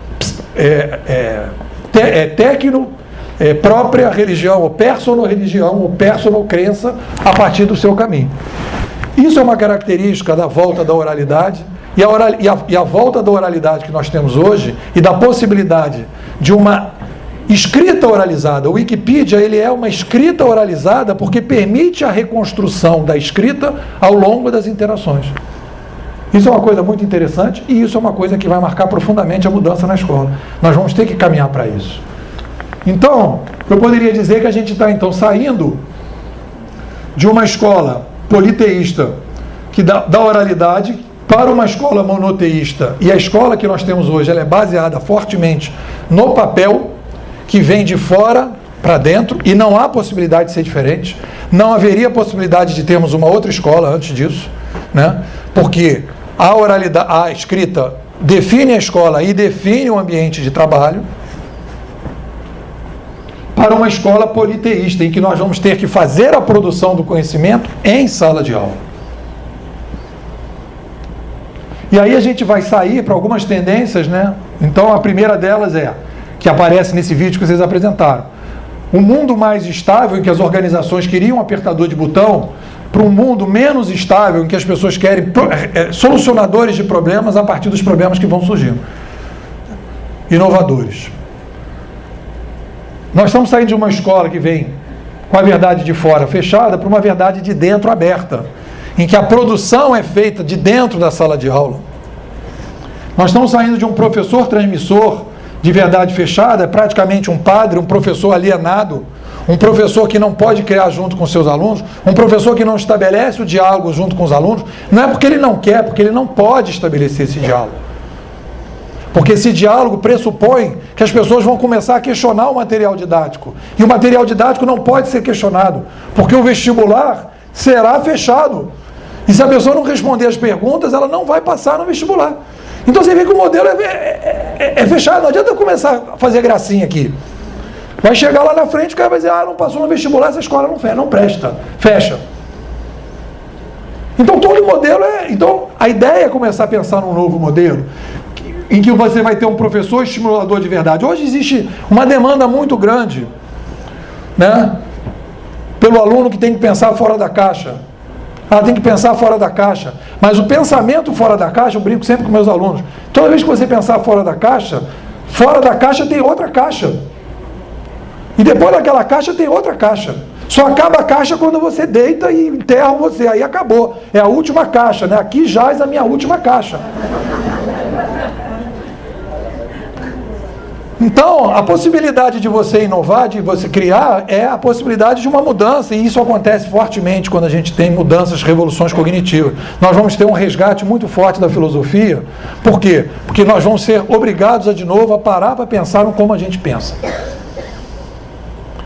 própria religião, ou persono-religião, ou persono-crença, a partir do seu caminho. Isso é uma característica da volta da oralidade, e a volta da oralidade que nós temos hoje, e da possibilidade de uma escrita oralizada. O Wikipedia, ele é uma escrita oralizada porque permite a reconstrução da escrita ao longo das interações. Isso é uma coisa muito interessante, e isso é uma coisa que vai marcar profundamente a mudança na escola. Nós vamos ter que caminhar para isso. Então, eu poderia dizer que a gente está então saindo de uma escola politeísta, que da oralidade, para uma escola monoteísta. E a escola que nós temos hoje, ela é baseada fortemente no papel, que vem de fora para dentro, e não há possibilidade de ser diferente. Não haveria possibilidade de termos uma outra escola antes disso, né? Porque a oralidade, a escrita define a escola e define o ambiente de trabalho, para uma escola politeísta, em que nós vamos ter que fazer a produção do conhecimento em sala de aula. E aí a gente vai sair para algumas tendências, né? Então a primeira delas é, que aparece nesse vídeo que vocês apresentaram, um mundo mais estável, em que as organizações queriam um apertador de botão, para um mundo menos estável, em que as pessoas querem solucionadores de problemas a partir dos problemas que vão surgindo. Inovadores. Nós estamos saindo de uma escola que vem com a verdade de fora fechada para uma verdade de dentro aberta, em que a produção é feita de dentro da sala de aula. Nós estamos saindo de um professor transmissor de verdade fechada, praticamente um padre, um professor alienado, um professor que não pode criar junto com seus alunos, um professor que não estabelece o diálogo junto com os alunos, não é porque ele não quer, porque ele não pode estabelecer esse diálogo. Porque esse diálogo pressupõe que as pessoas vão começar a questionar o material didático. E o material didático não pode ser questionado, porque o vestibular será fechado. E se a pessoa não responder as perguntas, ela não vai passar no vestibular. Então você vê que o modelo é fechado. Não adianta eu começar a fazer gracinha aqui. Vai chegar lá na frente, o cara vai dizer, não passou no vestibular, essa escola não presta, fecha. Então todo modelo Então a ideia é começar a pensar num novo modelo, em que você vai ter um professor estimulador de verdade. Hoje existe uma demanda muito grande, né, pelo aluno que tem que pensar fora da caixa. Tem que pensar fora da caixa. Mas o pensamento fora da caixa, eu brinco sempre com meus alunos, toda vez que você pensar fora da caixa tem outra caixa. E depois daquela caixa tem outra caixa. Só acaba a caixa quando você deita e enterra você. Aí acabou. É a última caixa, né? Aqui jaz a minha última caixa. Então, a possibilidade de você inovar, de você criar, é a possibilidade de uma mudança, e isso acontece fortemente quando a gente tem mudanças, revoluções cognitivas. Nós vamos ter um resgate muito forte da filosofia. Por quê? Porque nós vamos ser obrigados de novo a parar para pensar no como a gente pensa.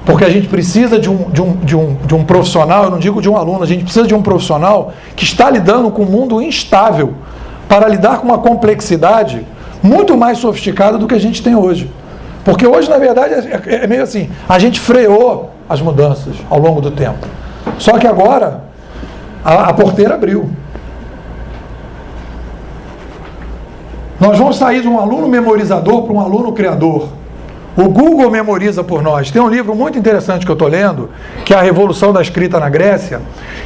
Porque a gente precisa de um profissional, eu não digo de um aluno, a gente precisa de um profissional que está lidando com um mundo instável, para lidar com uma complexidade muito mais sofisticada do que a gente tem hoje. Porque hoje, na verdade, é meio assim, a gente freou as mudanças ao longo do tempo. Só que agora, a porteira abriu. Nós vamos sair de um aluno memorizador para um aluno criador. O Google memoriza por nós. Tem um livro muito interessante que eu estou lendo, que é A Revolução da Escrita na Grécia,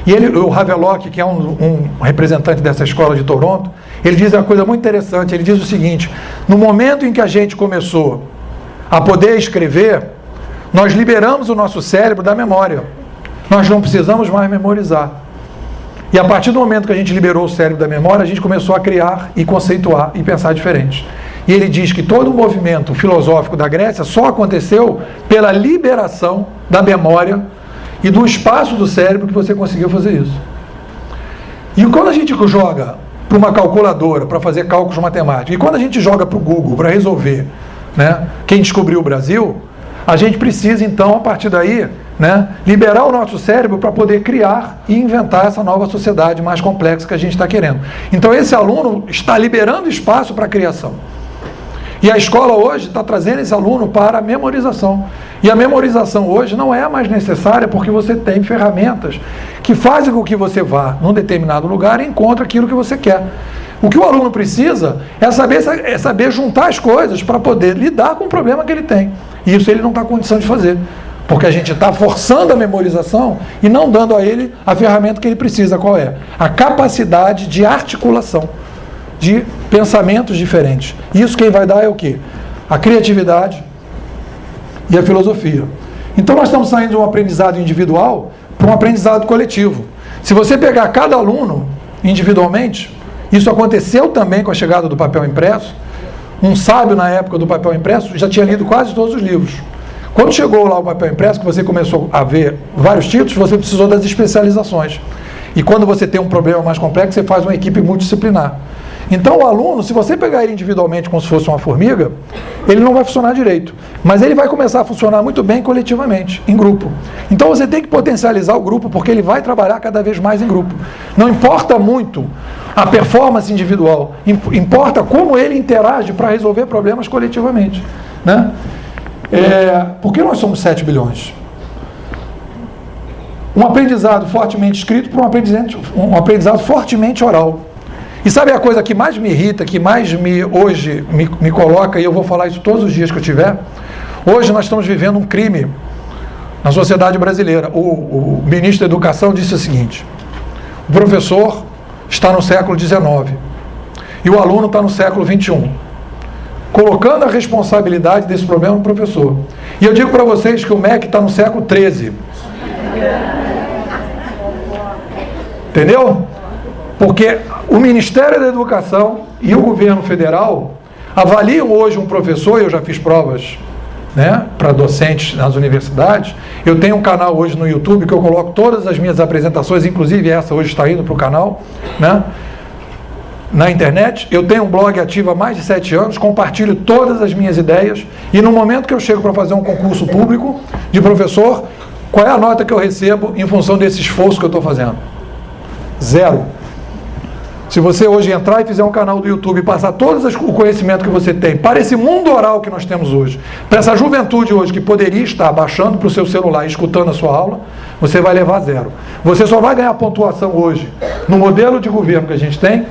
e o Havelock, que é um representante dessa escola de Toronto, ele diz uma coisa muito interessante. Ele diz o seguinte: no momento em que a gente começou a poder escrever, nós liberamos o nosso cérebro da memória. Nós não precisamos mais memorizar. E a partir do momento que a gente liberou o cérebro da memória, a gente começou a criar e conceituar e pensar diferente. E ele diz que todo o movimento filosófico da Grécia só aconteceu pela liberação da memória e do espaço do cérebro que você conseguiu fazer isso. E quando a gente joga para uma calculadora para fazer cálculos matemáticos, e quando a gente joga para o Google para resolver, né, quem descobriu o Brasil, a gente precisa então, a partir daí, né, liberar o nosso cérebro para poder criar e inventar essa nova sociedade mais complexa que a gente está querendo. Então esse aluno está liberando espaço para a criação. E a escola hoje está trazendo esse aluno para a memorização. E a memorização hoje não é mais necessária, porque você tem ferramentas que fazem com que você vá num determinado lugar e encontre aquilo que você quer. O que o aluno precisa é saber juntar as coisas para poder lidar com o problema que ele tem. E isso ele não está com condição de fazer, porque a gente está forçando a memorização e não dando a ele a ferramenta que ele precisa. Qual é? A capacidade de articulação de pensamentos diferentes. Isso quem vai dar é o quê? A criatividade e a filosofia. Então nós estamos saindo de um aprendizado individual para um aprendizado coletivo. Se você pegar cada aluno individualmente, isso aconteceu também com a chegada do papel impresso. Um sábio na época do papel impresso já tinha lido quase todos os livros. Quando chegou lá o papel impresso, que você começou a ver vários títulos, você precisou das especializações. E quando você tem um problema mais complexo, você faz uma equipe multidisciplinar. Então o aluno, se você pegar ele individualmente como se fosse uma formiga, ele não vai funcionar direito. Mas ele vai começar a funcionar muito bem coletivamente, em grupo. Então você tem que potencializar o grupo, porque ele vai trabalhar cada vez mais em grupo. Não importa muito a performance individual, importa como ele interage para resolver problemas coletivamente, né? Por que nós somos 7 bilhões? Um aprendizado fortemente escrito para um aprendizado fortemente oral. E sabe a coisa que mais me irrita, que mais hoje me coloca, e eu vou falar isso todos os dias que eu tiver? Hoje nós estamos vivendo um crime na sociedade brasileira. O ministro da Educação disse o seguinte: o professor está no século XIX e o aluno está no século XXI, colocando a responsabilidade desse problema no professor. E eu digo para vocês que o MEC está no século XIII. Entendeu? Porque o Ministério da Educação e o governo federal avaliam hoje um professor, eu já fiz provas, né, para docentes nas universidades. Eu tenho um canal hoje no YouTube que eu coloco todas as minhas apresentações, inclusive essa hoje está indo para o canal, né, na internet. Eu tenho um blog ativo há mais de 7 anos, compartilho todas as minhas ideias, e no momento que eu chego para fazer um concurso público de professor, qual é a nota que eu recebo em função desse esforço que eu estou fazendo? 0. Se você hoje entrar e fizer um canal do YouTube e passar todo o conhecimento que você tem para esse mundo oral que nós temos hoje, para essa juventude hoje que poderia estar baixando para o seu celular e escutando a sua aula, você vai levar 0. Você só vai ganhar pontuação hoje no modelo de governo que a gente tem,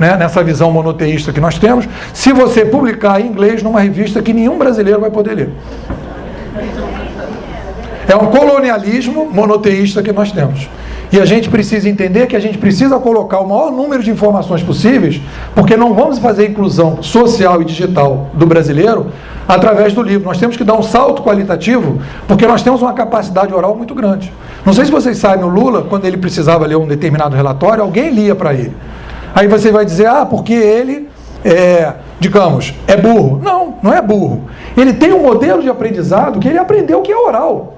né, nessa visão monoteísta que nós temos, se você publicar em inglês numa revista que nenhum brasileiro vai poder ler. É um colonialismo monoteísta que nós temos. E a gente precisa entender que a gente precisa colocar o maior número de informações possíveis, porque não vamos fazer a inclusão social e digital do brasileiro através do livro. Nós temos que dar um salto qualitativo, porque nós temos uma capacidade oral muito grande. Não sei se vocês sabem, o Lula, quando ele precisava ler um determinado relatório, alguém lia para ele. Aí você vai dizer, porque ele digamos, é burro. Não, não é burro. Ele tem um modelo de aprendizado que ele aprendeu que é oral.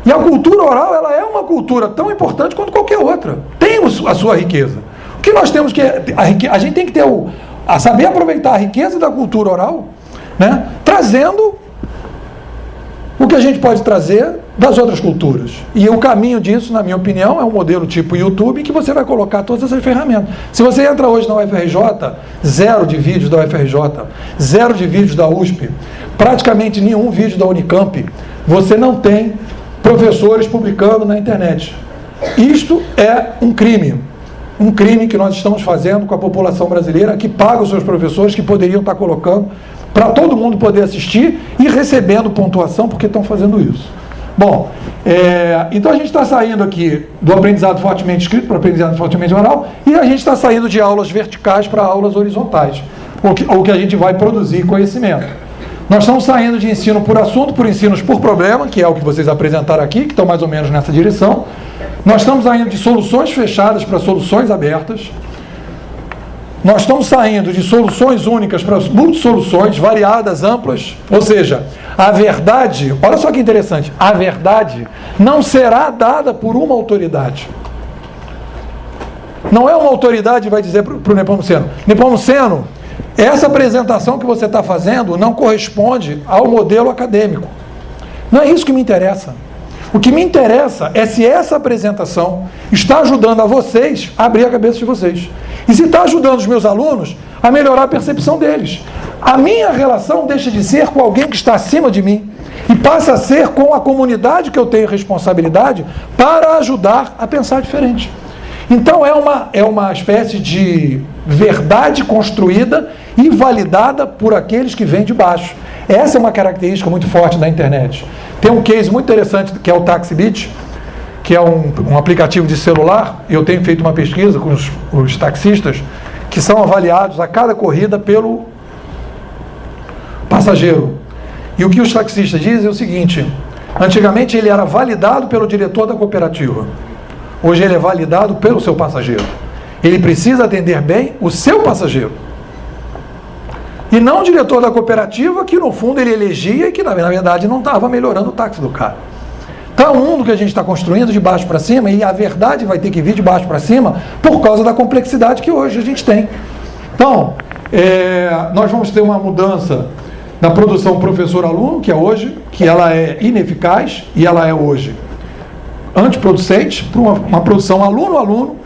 E a cultura oral, ela é uma cultura tão importante quanto qualquer outra. Tem a sua riqueza. O que nós temos que... A gente tem que ter a saber aproveitar a riqueza da cultura oral, né, trazendo o que a gente pode trazer das outras culturas. E o caminho disso, na minha opinião, é um modelo tipo YouTube, que você vai colocar todas essas ferramentas. Se você entra hoje na UFRJ, 0 de vídeos da UFRJ, 0 de vídeos da USP, praticamente nenhum vídeo da Unicamp, você não tem professores publicando na internet. Isto é um crime que nós estamos fazendo com a população brasileira, que paga os seus professores, que poderiam estar colocando para todo mundo poder assistir e recebendo pontuação porque estão fazendo isso. Bom, então a gente está saindo aqui do aprendizado fortemente escrito para o aprendizado fortemente oral, e a gente está saindo de aulas verticais para aulas horizontais, o que a gente vai produzir conhecimento. Nós estamos saindo de ensino por assunto, por ensinos por problema, que é o que vocês apresentaram aqui, que estão mais ou menos nessa direção. Nós estamos saindo de soluções fechadas para soluções abertas. Nós estamos saindo de soluções únicas para multissoluções, variadas, amplas. Ou seja, a verdade, olha só que interessante, a verdade não será dada por uma autoridade. Não é uma autoridade que vai dizer para o Nepomuceno, Nepomuceno, essa apresentação que você está fazendo não corresponde ao modelo acadêmico. Não é isso que me interessa. O que me interessa é se essa apresentação está ajudando a vocês a abrir a cabeça de vocês. E se está ajudando os meus alunos a melhorar a percepção deles. A minha relação deixa de ser com alguém que está acima de mim e passa a ser com a comunidade que eu tenho responsabilidade para ajudar a pensar diferente. Então é uma espécie de verdade construída e validada por aqueles que vêm de baixo. Essa é uma característica muito forte da internet. Tem um case muito interessante que é o TaxiBit, que é um aplicativo de celular. Eu tenho feito uma pesquisa com os taxistas, que são avaliados a cada corrida pelo passageiro. E o que os taxistas dizem é o seguinte: antigamente ele era validado pelo diretor da cooperativa. Hoje ele é validado pelo seu passageiro. Ele precisa atender bem o seu passageiro. E não o diretor da cooperativa, que no fundo ele elegia e que na verdade não estava melhorando o táxi do cara. Então é um mundo que a gente está construindo de baixo para cima, e a verdade vai ter que vir de baixo para cima por causa da complexidade que hoje a gente tem. Então, nós vamos ter uma mudança na produção professor-aluno, que é hoje, que ela é ineficaz e ela é hoje antiproducente, para uma produção aluno-aluno,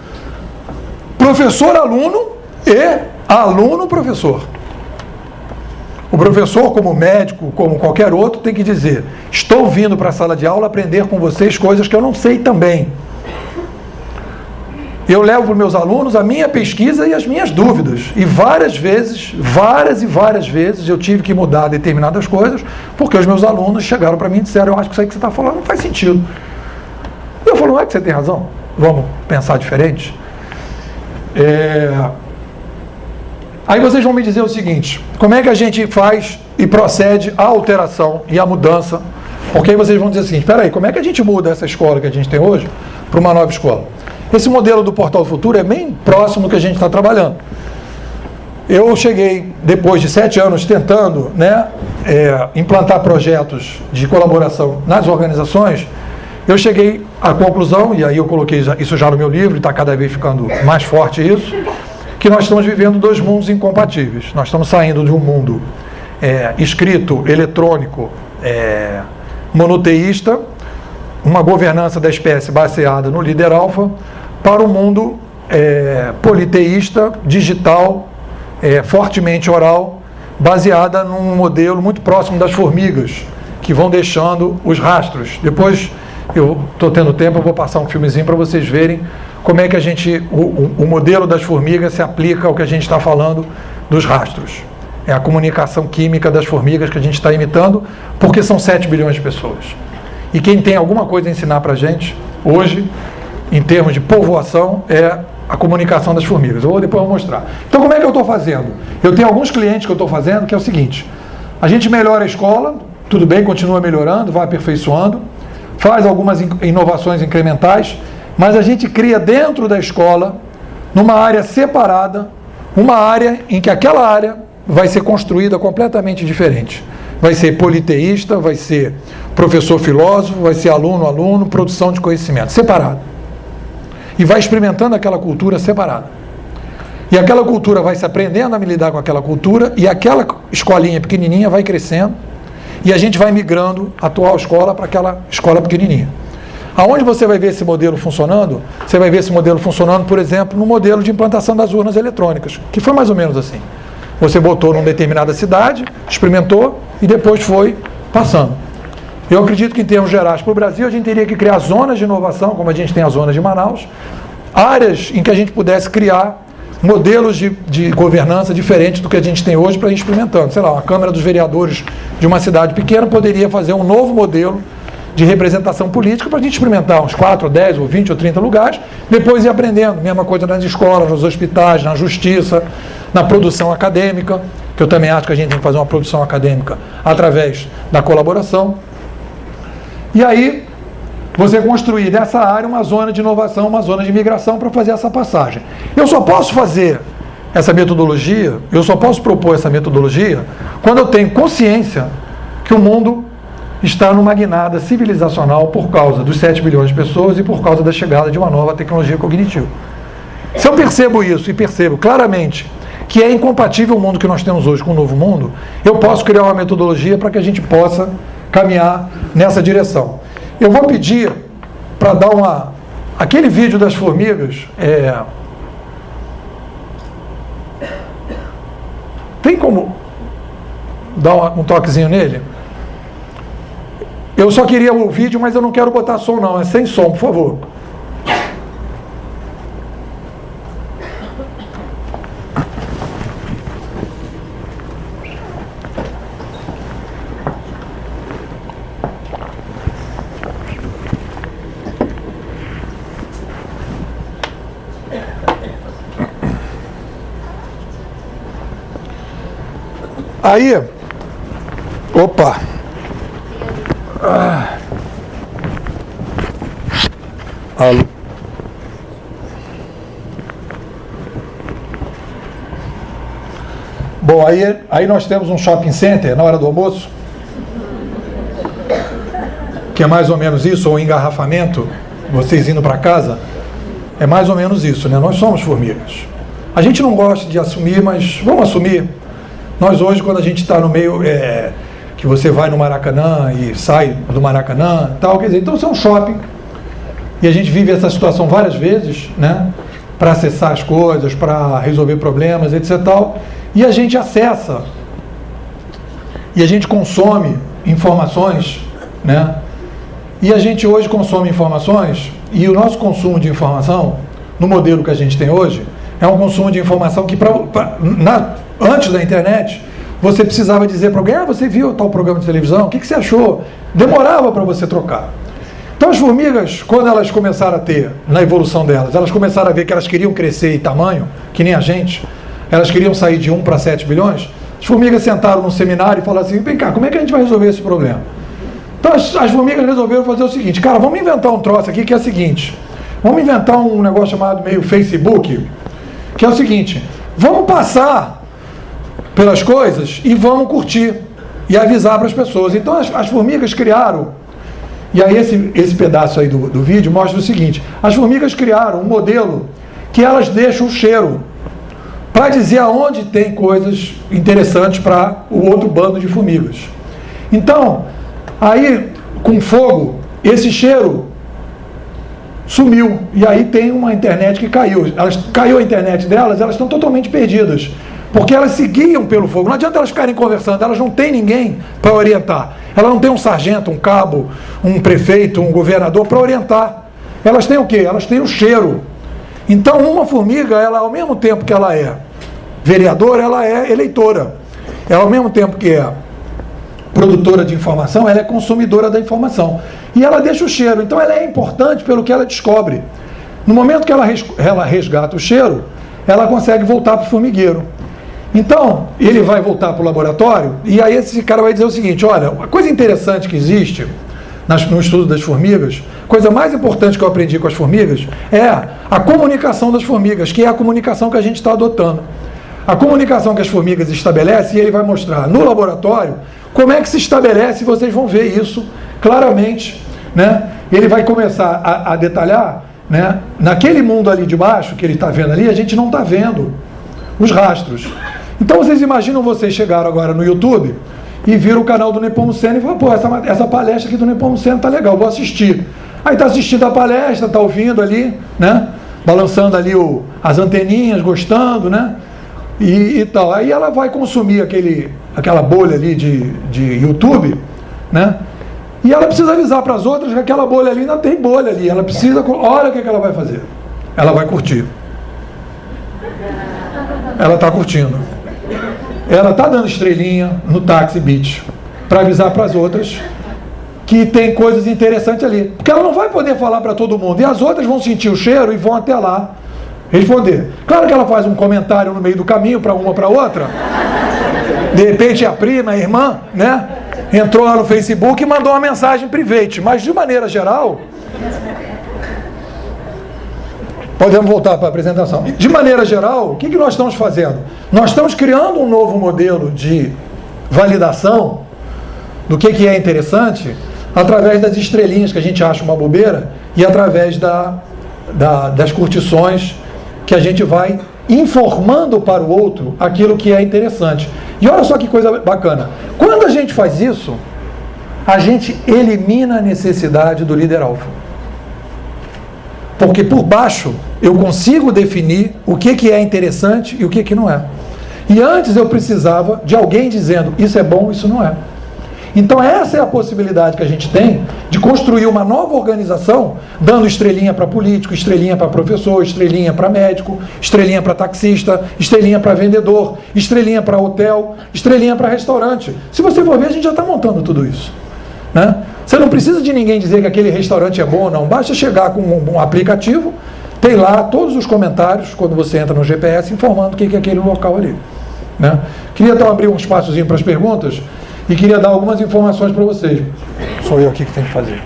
professor-aluno e aluno-professor. O professor, como médico, como qualquer outro, tem que dizer: estou vindo para a sala de aula aprender com vocês coisas que eu não sei também. Eu levo para os meus alunos a minha pesquisa e as minhas dúvidas. E várias e várias vezes, eu tive que mudar determinadas coisas, porque os meus alunos chegaram para mim e disseram: eu acho que isso aí que você está falando não faz sentido. Eu falo: não é que você tem razão? Vamos pensar diferente? Aí vocês vão me dizer o seguinte: como é que a gente faz e procede a alteração e a mudança? Porque aí vocês vão dizer o seguinte: espera aí, como é que a gente muda essa escola que a gente tem hoje para uma nova escola? Esse modelo do Portal do Futuro é bem próximo do que a gente está trabalhando. Eu cheguei, depois de 7 anos tentando implantar projetos de colaboração nas organizações, eu cheguei à conclusão, e aí eu coloquei isso já no meu livro, e está cada vez ficando mais forte isso, que nós estamos vivendo 2 mundos incompatíveis. Nós estamos saindo de um mundo escrito, eletrônico, monoteísta, uma governança da espécie baseada no líder alfa, para um mundo politeísta, digital, fortemente oral, baseada num modelo muito próximo das formigas, que vão deixando os rastros. Depois, eu estou tendo tempo, eu vou passar um filmezinho para vocês verem como é que o modelo das formigas se aplica ao que a gente está falando dos rastros. É a comunicação química das formigas que a gente está imitando, porque são 7 bilhões de pessoas. E quem tem alguma coisa a ensinar para a gente, hoje, em termos de povoação, é a comunicação das formigas. Depois eu vou mostrar. Então, como é que eu estou fazendo? Eu tenho alguns clientes que eu estou fazendo, que é o seguinte: a gente melhora a escola, tudo bem, continua melhorando, vai aperfeiçoando, faz algumas inovações incrementais, mas a gente cria dentro da escola, numa área separada, uma área em que aquela área vai ser construída completamente diferente. Vai ser politeísta, vai ser professor filósofo, vai ser aluno, produção de conhecimento, separado. E vai experimentando aquela cultura separada. E aquela cultura vai se aprendendo a lidar com aquela cultura, e aquela escolinha pequenininha vai crescendo, e a gente vai migrando a atual escola para aquela escola pequenininha. Aonde você vai ver esse modelo funcionando? Você vai ver esse modelo funcionando, por exemplo, no modelo de implantação das urnas eletrônicas, que foi mais ou menos assim. Você botou numa determinada cidade, experimentou e depois foi passando. Eu acredito que, em termos gerais, para o Brasil, a gente teria que criar zonas de inovação, como a gente tem as zonas de Manaus, áreas em que a gente pudesse criar modelos de governança diferentes do que a gente tem hoje para ir experimentando. Sei lá, a Câmara dos Vereadores de uma cidade pequena poderia fazer um novo modelo de representação política para a gente experimentar uns 4, 10, ou 20, ou 30 lugares, depois ir aprendendo. Mesma coisa nas escolas, nos hospitais, na justiça, na produção acadêmica, que eu também acho que a gente tem que fazer uma produção acadêmica através da colaboração. E aí, você construir nessa área uma zona de inovação, uma zona de migração para fazer essa passagem. Eu só posso fazer essa metodologia, eu só posso propor essa metodologia quando eu tenho consciência que o mundo está numa guinada civilizacional por causa dos 7 bilhões de pessoas e por causa da chegada de uma nova tecnologia cognitiva. Se eu percebo isso e percebo claramente que é incompatível o mundo que nós temos hoje com o novo mundo, eu posso criar uma metodologia para que a gente possa caminhar nessa direção. Eu vou pedir para dar aquele vídeo das formigas, tem como dar um toquezinho nele? Eu só queria o vídeo, mas eu não quero botar som não, é sem som, por favor. Aí, opa, alô. Bom, aí nós temos um shopping center na hora do almoço, que é mais ou menos isso, ou engarrafamento, vocês indo para casa, é mais ou menos isso, né? Nós somos formigas. A gente não gosta de assumir, mas vamos assumir. Nós hoje, quando a gente está no meio, que você vai no Maracanã e sai do Maracanã, tal, quer dizer, então isso é um shopping, e a gente vive essa situação várias vezes, né? para acessar as coisas, para resolver problemas, etc. Tal, e a gente acessa, e a gente consome informações, né? E a gente hoje consome informações, e o nosso consumo de informação, no modelo que a gente tem hoje, é um consumo de informação que, antes da internet, você precisava dizer para alguém, você viu tal programa de televisão? O que você achou? Demorava para você trocar. Então as formigas, quando elas começaram a ter, na evolução delas, elas começaram a ver que elas queriam crescer em tamanho, que nem a gente, elas queriam sair de 1 para 7 bilhões, as formigas sentaram num seminário e falaram assim, vem cá, como é que a gente vai resolver esse problema? Então as formigas resolveram fazer o seguinte, cara, vamos inventar um troço aqui que é o seguinte, vamos inventar um negócio chamado meio Facebook, que é o seguinte, vamos passar pelas coisas e vamos curtir e avisar para as pessoas. Então as formigas criaram, e aí esse pedaço aí do vídeo mostra o seguinte, as formigas criaram um modelo que elas deixam o cheiro para dizer aonde tem coisas interessantes para o outro bando de formigas. Então, aí com fogo, esse cheiro sumiu, e aí tem uma internet que caiu. Caiu a internet delas, elas estão totalmente perdidas, porque elas seguiam pelo fogo. Não adianta elas ficarem conversando, elas não têm ninguém para orientar. Ela não tem um sargento, um cabo, um prefeito, um governador para orientar. Elas têm o quê? Elas têm o cheiro. Então uma formiga, ela ao mesmo tempo que ela é vereadora, ela é eleitora. Ela ao mesmo tempo que é produtora de informação, ela é consumidora da informação. E ela deixa o cheiro. Então ela é importante pelo que ela descobre. No momento que ela resgata o cheiro, ela consegue voltar para o formigueiro. Então, ele vai voltar para o laboratório, e aí esse cara vai dizer o seguinte, olha, uma coisa interessante que existe no estudo das formigas, coisa mais importante que eu aprendi com as formigas, é a comunicação das formigas, que é a comunicação que a gente está adotando. A comunicação que as formigas estabelecem, e ele vai mostrar no laboratório como é que se estabelece, e vocês vão ver isso claramente, né? Ele vai começar a detalhar, né? Naquele mundo ali de baixo, que ele está vendo ali, a gente não está vendo os rastros. Então vocês imaginam, vocês chegaram agora no YouTube e viram o canal do Nepomuceno e falaram, pô, essa palestra aqui do Nepomuceno tá legal, vou assistir. Aí tá assistindo a palestra, tá ouvindo ali, né? Balançando ali as anteninhas, gostando, né? E tal. Aí ela vai consumir aquela bolha ali de YouTube, né? E ela precisa avisar para as outras que aquela bolha ali não tem bolha ali. Ela precisa, olha o que ela vai fazer. Ela vai curtir. Ela está curtindo. Ela está dando estrelinha no Táxi Beach para avisar para as outras que tem coisas interessantes ali. Porque ela não vai poder falar para todo mundo. E as outras vão sentir o cheiro e vão até lá responder. Claro que ela faz um comentário no meio do caminho para uma para outra. De repente a prima, a irmã, né? Entrou lá no Facebook e mandou uma mensagem private. Mas de maneira geral... Podemos voltar para a apresentação. De maneira geral, o que nós estamos fazendo? Nós estamos criando um novo modelo de validação do que é interessante através das estrelinhas que a gente acha uma bobeira e através das curtições que a gente vai informando para o outro aquilo que é interessante. E olha só que coisa bacana. Quando a gente faz isso, a gente elimina a necessidade do líder alfa. Porque por baixo eu consigo definir o que é interessante e o que não é. E antes eu precisava de alguém dizendo isso é bom, isso não é. Então essa é a possibilidade que a gente tem de construir uma nova organização, dando estrelinha para político, estrelinha para professor, estrelinha para médico, estrelinha para taxista, estrelinha para vendedor, estrelinha para hotel, estrelinha para restaurante. Se você for ver, a gente já está montando tudo isso, né? Você não precisa de ninguém dizer que aquele restaurante é bom ou não. Basta chegar com um aplicativo, tem lá todos os comentários, quando você entra no GPS, informando o que é aquele local ali, né? Queria então abrir um espaçozinho para as perguntas e queria dar algumas informações para vocês. Sou eu aqui que tenho que fazer.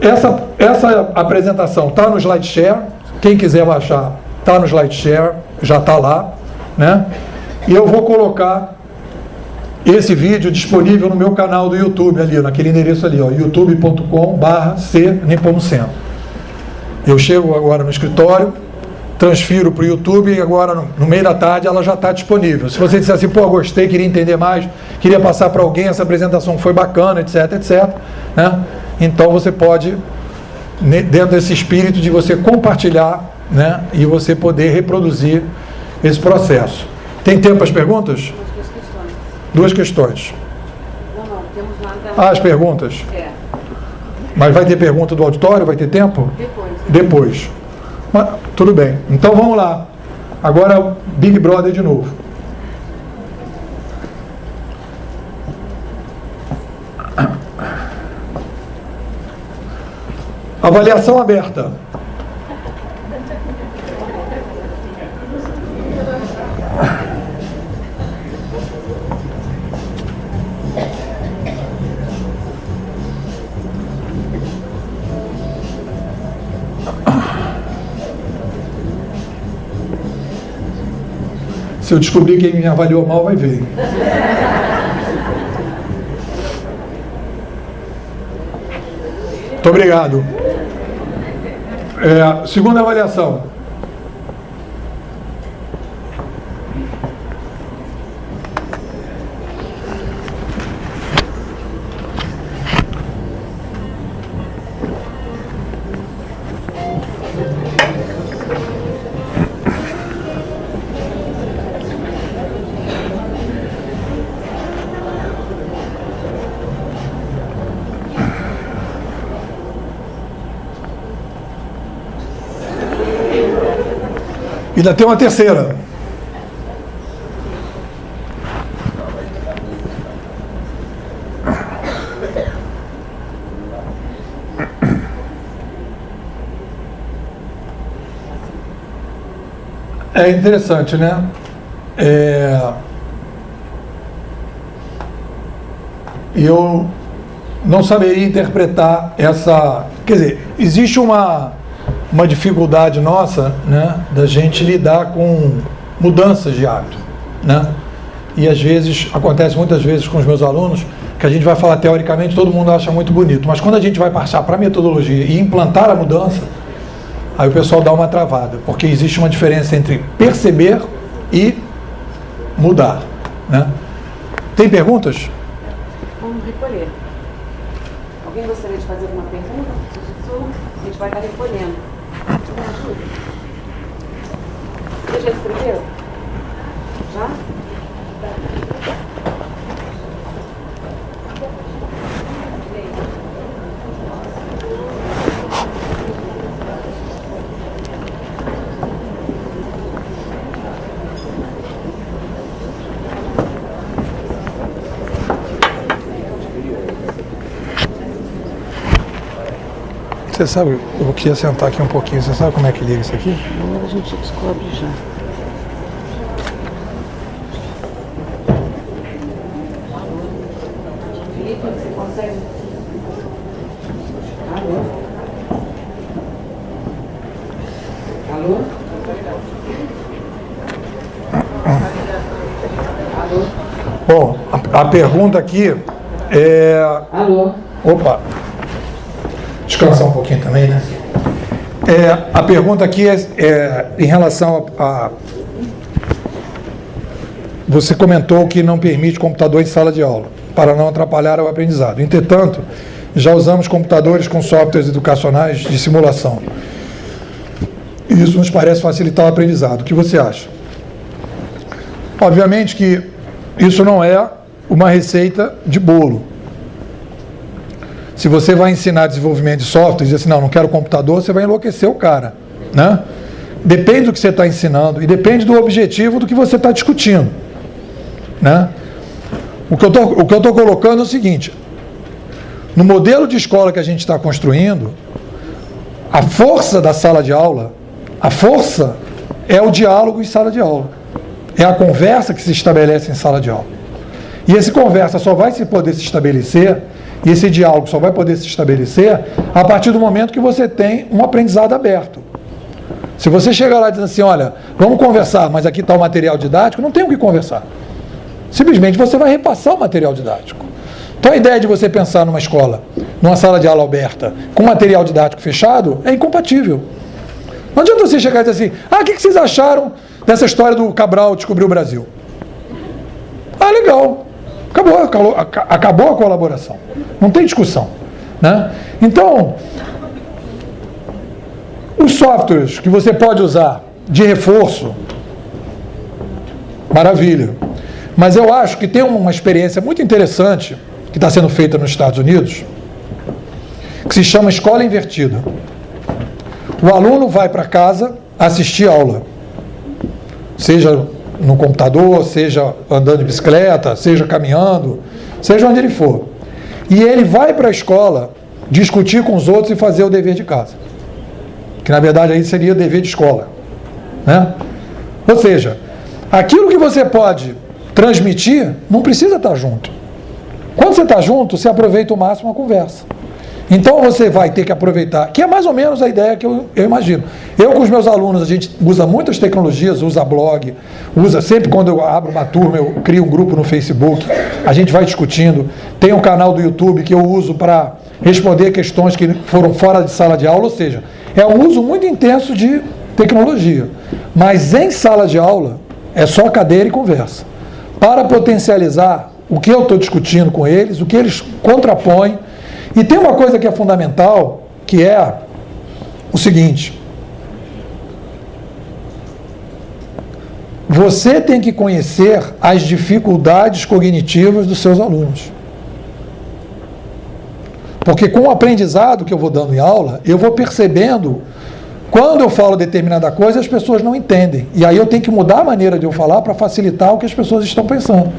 Essa apresentação está no SlideShare. Quem quiser baixar, está no SlideShare, já está lá, né? E eu vou colocar esse vídeo disponível no meu canal do YouTube, ali, naquele endereço ali, youtube.com/cnepomuceno. Eu chego agora no escritório, transfiro para o YouTube e agora no meio da tarde ela já está disponível. Se você disser assim, pô, gostei, queria entender mais, queria passar para alguém, essa apresentação foi bacana, etc, etc, né? Então você pode, dentro desse espírito de você compartilhar né, e você poder reproduzir esse processo. Tem tempo para as perguntas? Duas questões. Não, temos nada. As perguntas? É. Mas vai ter pergunta do auditório? Vai ter tempo? Depois. Mas, tudo bem. Então vamos lá. Agora, Big Brother de novo. Avaliação aberta. Se eu descobrir quem me avaliou mal, vai ver. Muito obrigado. Segunda avaliação. E ainda tem uma terceira. É interessante, né? Eu não saberia interpretar essa... Quer dizer, existe uma dificuldade nossa, né, da gente lidar com mudanças de hábito, né? E às vezes, acontece muitas vezes com os meus alunos, que a gente vai falar teoricamente, todo mundo acha muito bonito, mas quando a gente vai passar para a metodologia e implantar a mudança, aí o pessoal dá uma travada, porque existe uma diferença entre perceber e mudar, né? Tem perguntas? Vamos recolher. Alguém gostaria de fazer alguma pergunta? A gente vai estar recolhendo. Me ajuda. Você já escreveu? Já? Você sabe, eu queria sentar aqui um pouquinho, você sabe como é que liga isso aqui? A gente descobre já. Felipe, você consegue? Alô? Alô? Alô? Bom, a pergunta aqui é... Alô? Opa! Descansar um pouquinho também, né? A pergunta aqui é em relação a... Você comentou que não permite computador em sala de aula, para não atrapalhar o aprendizado. Entretanto, já usamos computadores com softwares educacionais de simulação. Isso nos parece facilitar o aprendizado. O que você acha? Obviamente que isso não é uma receita de bolo. Se você vai ensinar desenvolvimento de software e dizer assim, não quero computador, você vai enlouquecer o cara, né? Depende do que você está ensinando e depende do objetivo do que você está discutindo, né? O que eu tô colocando é o seguinte, no modelo de escola que a gente está construindo, a força da sala de aula, a força é o diálogo em sala de aula, é a conversa que se estabelece em sala de aula. E essa conversa só vai poder se estabelecer, e esse diálogo só vai poder se estabelecer a partir do momento que você tem um aprendizado aberto. Se você chegar lá e dizer assim, olha, vamos conversar, mas aqui está o material didático, não tem o que conversar. Simplesmente você vai repassar o material didático. Então a ideia de você pensar numa escola, numa sala de aula aberta, com material didático fechado, é incompatível. Não adianta você chegar e dizer assim, o que vocês acharam dessa história do Cabral descobrir o Brasil? Legal. Acabou a colaboração. Não tem discussão, né? Então, Os softwares que você pode usar de reforço, maravilha. Mas eu acho que tem uma experiência muito interessante que está sendo feita nos Estados Unidos, que se chama escola invertida. O aluno vai para casa assistir aula, seja no computador, seja andando de bicicleta, seja caminhando, seja onde ele for. E ele vai para a escola discutir com os outros e fazer o dever de casa. Que na verdade aí seria o dever de escola, né? Ou seja, aquilo que você pode transmitir não precisa estar junto. Quando você está junto, você aproveita o máximo a conversa. Então você vai ter que aproveitar, que é mais ou menos a ideia que eu imagino. Eu com os meus alunos, a gente usa muitas tecnologias, usa blog, usa sempre quando eu abro uma turma, eu crio um grupo no Facebook, a gente vai discutindo. Tem um canal do YouTube que eu uso para responder questões que foram fora de sala de aula, ou seja, é um uso muito intenso de tecnologia. Mas em sala de aula, é só cadeira e conversa. Para potencializar o que eu estou discutindo com eles, o que eles contrapõem. E tem uma coisa que é fundamental, que é o seguinte: você tem que conhecer as dificuldades cognitivas dos seus alunos. Porque com o aprendizado que eu vou dando em aula, eu vou percebendo quando eu falo determinada coisa, as pessoas não entendem. E aí eu tenho que mudar a maneira de eu falar para facilitar o que as pessoas estão pensando.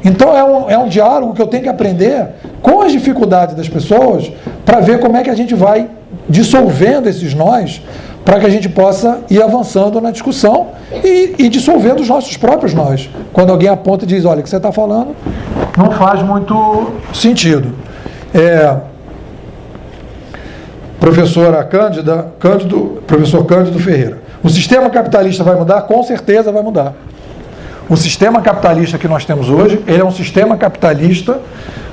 Então é um diálogo que eu tenho que aprender com as dificuldades das pessoas para ver como é que a gente vai dissolvendo esses nós para que a gente possa ir avançando na discussão e dissolvendo os nossos próprios nós. Quando alguém aponta e diz, olha, o que você está falando não faz muito sentido. Professora professor Cândido Ferreira. O sistema capitalista vai mudar? Com certeza vai mudar. O sistema capitalista que nós temos hoje, ele é um sistema capitalista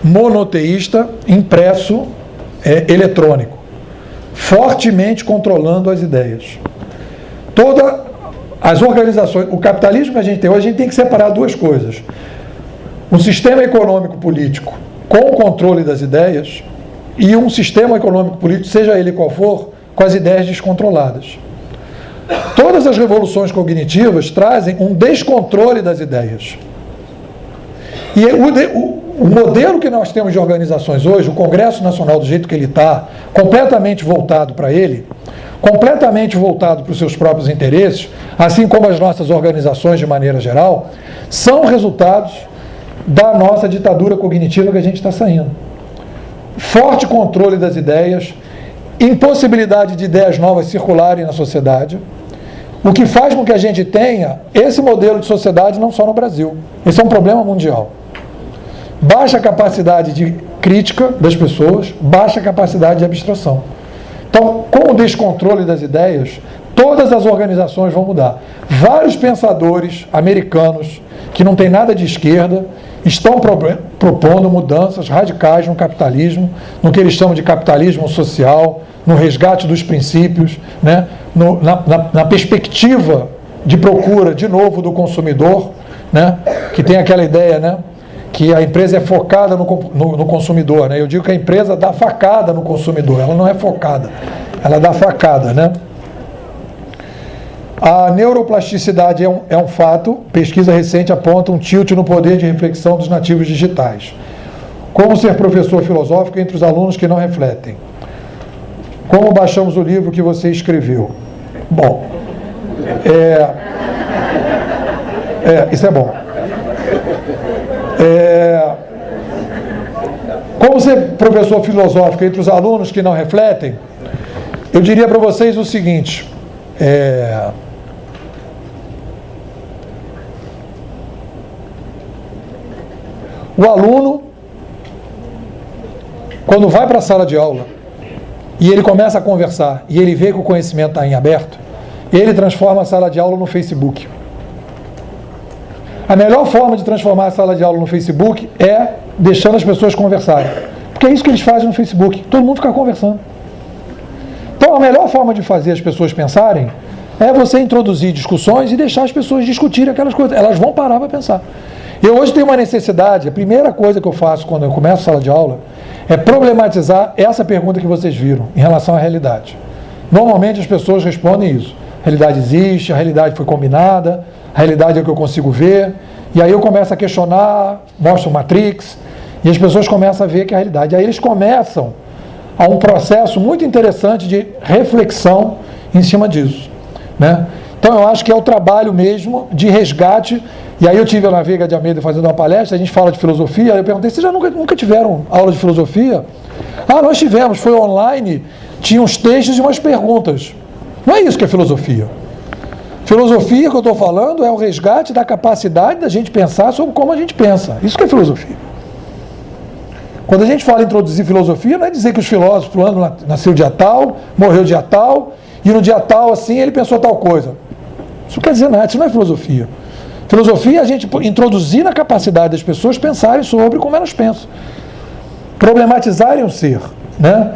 monoteísta, impresso, eletrônico, fortemente controlando as ideias. Todas as organizações, o capitalismo que a gente tem hoje, a gente tem que separar duas coisas. Um sistema econômico político com o controle das ideias e um sistema econômico político, seja ele qual for, com as ideias descontroladas. Todas as revoluções cognitivas trazem um descontrole das ideias. E o modelo que nós temos de organizações hoje, o Congresso Nacional do jeito que ele está, completamente voltado para ele, completamente voltado para os seus próprios interesses, assim como as nossas organizações de maneira geral, são resultados da nossa ditadura cognitiva que a gente está saindo. Forte controle das ideias, impossibilidade de ideias novas circularem na sociedade, o que faz com que a gente tenha esse modelo de sociedade não só no Brasil. Esse é um problema mundial. Baixa capacidade de crítica das pessoas, baixa capacidade de abstração. Então, com o descontrole das ideias, todas as organizações vão mudar. Vários pensadores americanos, que não têm nada de esquerda, estão propondo mudanças radicais no capitalismo, no que eles chamam de capitalismo social, no resgate dos princípios, né? na perspectiva de procura, de novo, do consumidor, né? Que tem aquela ideia, né? Que a empresa é focada no consumidor. Né? Eu digo que a empresa dá facada no consumidor, ela não é focada, ela dá facada, né? A neuroplasticidade é um fato. Pesquisa recente aponta um tilt no poder de reflexão dos nativos digitais. Como ser professor filosófico entre os alunos que não refletem? Como baixamos o livro que você escreveu? Bom, isso é bom. Como ser professor filosófico entre os alunos que não refletem? Eu diria para vocês o seguinte: o aluno, quando vai para a sala de aula e ele começa a conversar e ele vê que o conhecimento está em aberto, ele transforma a sala de aula no Facebook. A melhor forma de transformar a sala de aula no Facebook é deixando as pessoas conversarem. Porque é isso que eles fazem no Facebook, todo mundo fica conversando. Então a melhor forma de fazer as pessoas pensarem é você introduzir discussões e deixar as pessoas discutirem aquelas coisas. Elas vão parar para pensar. Eu hoje tenho uma necessidade, a primeira coisa que eu faço quando eu começo a sala de aula é problematizar essa pergunta que vocês viram em relação à realidade. Normalmente as pessoas respondem isso. A realidade existe, a realidade foi combinada, a realidade é o que eu consigo ver. E aí eu começo a questionar, mostro o Matrix, e as pessoas começam a ver que é a realidade. Aí eles começam a um processo muito interessante de reflexão em cima disso, né? Então eu acho que é o trabalho mesmo de resgate. E aí eu tive na Veiga de Almeida fazendo uma palestra, a gente fala de filosofia, aí eu perguntei, vocês já nunca tiveram aula de filosofia? Ah, nós tivemos, foi online, tinha uns textos e umas perguntas. Não é isso que é filosofia. Filosofia que eu estou falando é o resgate da capacidade da gente pensar sobre como a gente pensa. Isso que é filosofia. Quando a gente fala em introduzir filosofia, não é dizer que os filósofos, fulano nasceu dia tal, morreu dia tal, e no dia tal, assim, ele pensou tal coisa. Isso não quer dizer nada, isso não é filosofia. Filosofia é a gente introduzir na capacidade das pessoas pensarem sobre como elas pensam. Problematizarem o ser, né?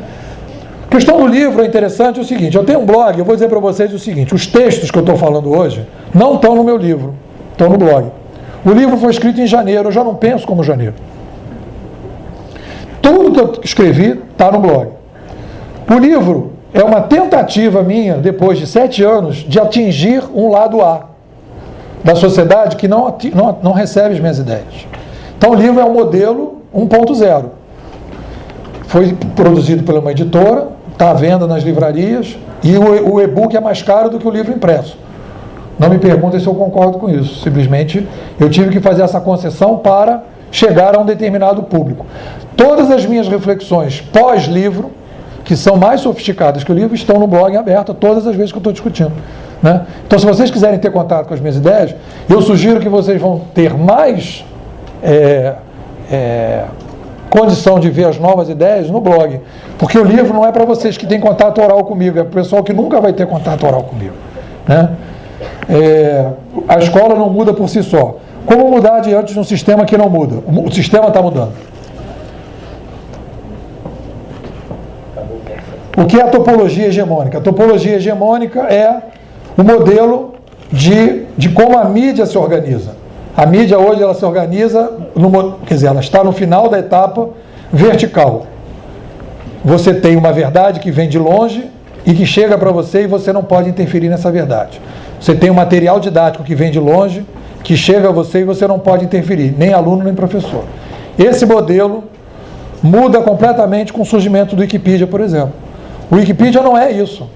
A questão do livro é interessante, é o seguinte, eu tenho um blog, eu vou dizer para vocês o seguinte, os textos que eu estou falando hoje não estão no meu livro, estão no blog. O livro foi escrito em janeiro, eu já não penso como janeiro. Tudo que eu escrevi está no blog. O livro é uma tentativa minha, depois de 7 anos, de atingir um lado A da sociedade que não recebe as minhas ideias. Então o livro é um modelo 1.0. Foi produzido por uma editora, está à venda nas livrarias, e o e-book é mais caro do que o livro impresso. Não me perguntem se eu concordo com isso. Simplesmente eu tive que fazer essa concessão para chegar a um determinado público. Todas as minhas reflexões pós-livro, que são mais sofisticadas que o livro, estão no blog aberto todas as vezes que eu estou discutindo, né? Então, se vocês quiserem ter contato com as minhas ideias, eu sugiro que vocês vão ter mais condição de ver as novas ideias no blog, porque o livro não é para vocês que têm contato oral comigo, é para o pessoal que nunca vai ter contato oral comigo, né? A escola não muda por si só. Como mudar diante de um sistema que não muda? O sistema está mudando. O que é a topologia hegemônica? A topologia hegemônica é o modelo de como a mídia se organiza. A mídia hoje ela se organiza, ela está no final da etapa vertical. Você tem uma verdade que vem de longe e que chega para você e você não pode interferir nessa verdade. Você tem um material didático que vem de longe, que chega a você e você não pode interferir, nem aluno nem professor. Esse modelo muda completamente com o surgimento do Wikipedia, por exemplo. O Wikipedia não é isso.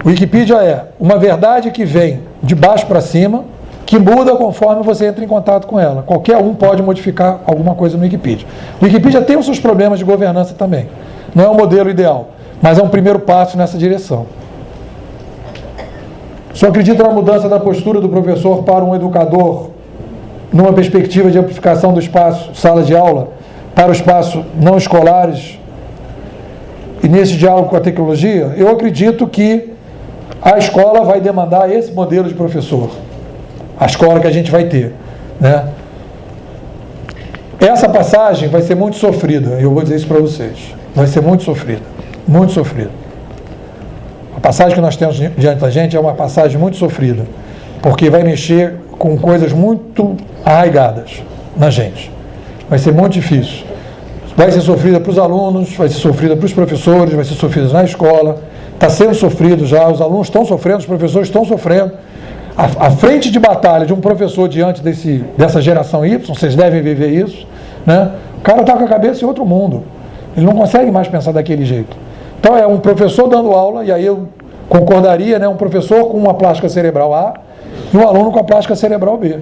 O Wikipedia é uma verdade que vem de baixo para cima, que muda conforme você entra em contato com ela. Qualquer um pode modificar alguma coisa no Wikipedia. O Wikipedia tem os seus problemas de governança também. Não é um modelo ideal, mas é um primeiro passo nessa direção. O senhor acredita na mudança da postura do professor para um educador, numa perspectiva de amplificação do espaço, sala de aula, para o espaço não escolares, e nesse diálogo com a tecnologia? Eu acredito que a escola vai demandar esse modelo de professor. A escola que a gente vai ter, né? Essa passagem vai ser muito sofrida, eu vou dizer isso para vocês. Vai ser muito sofrida, muito sofrida. A passagem que nós temos diante da gente é uma passagem muito sofrida, porque vai mexer com coisas muito arraigadas na gente. Vai ser muito difícil. Vai ser sofrida para os alunos, vai ser sofrida para os professores, vai ser sofrida na escola. Está sendo sofrido já, os alunos estão sofrendo, os professores estão sofrendo. A frente de batalha de um professor diante dessa geração Y, vocês devem viver isso, né? O cara está com a cabeça em outro mundo. Ele não consegue mais pensar daquele jeito. Então é um professor dando aula, e aí eu concordaria, né? Um professor com uma plástica cerebral A e um aluno com a plástica cerebral B.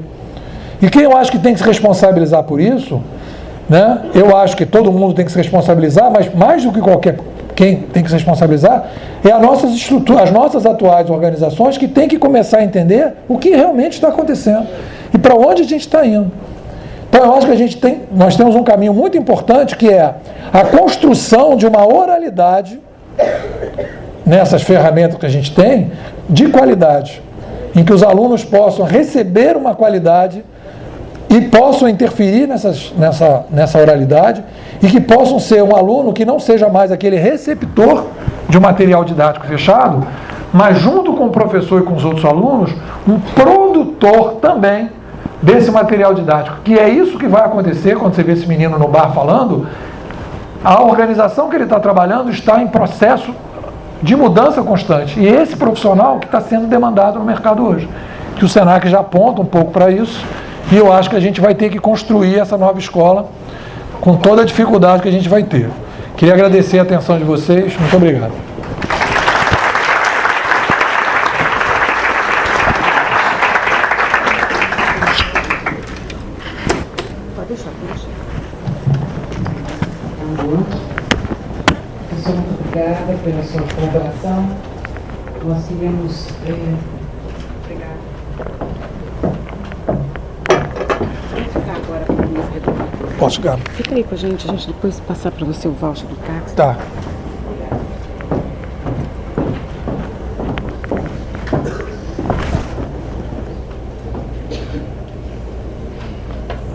E quem eu acho que tem que se responsabilizar por isso, né? Eu acho que todo mundo tem que se responsabilizar, mas mais do que quem tem que se responsabilizar é as nossas estruturas, as nossas atuais organizações, que tem que começar a entender o que realmente está acontecendo e para onde a gente está indo. Então eu acho que nós temos um caminho muito importante, que é a construção de uma oralidade nessas ferramentas que a gente tem, de qualidade, em que os alunos possam receber uma qualidade e possam interferir nessa oralidade, e que possam ser um aluno que não seja mais aquele receptor de um material didático fechado, mas junto com o professor e com os outros alunos, um produtor também desse material didático, que é isso que vai acontecer quando você vê esse menino no bar falando. A organização que ele está trabalhando está em processo de mudança constante. E esse profissional que está sendo demandado no mercado hoje. Que o Senac já aponta um pouco para isso, e eu acho que a gente vai ter que construir essa nova escola com toda a dificuldade que a gente vai ter. Queria agradecer a atenção de vocês. Muito obrigado. Pode deixar, pode deixar. Professor, muito obrigada pela sua colaboração. Nós queremos... Obrigada. Vamos ficar agora com a música. Posso ficar? Fica aí com a gente depois passar para você o voucher do táxi. Tá.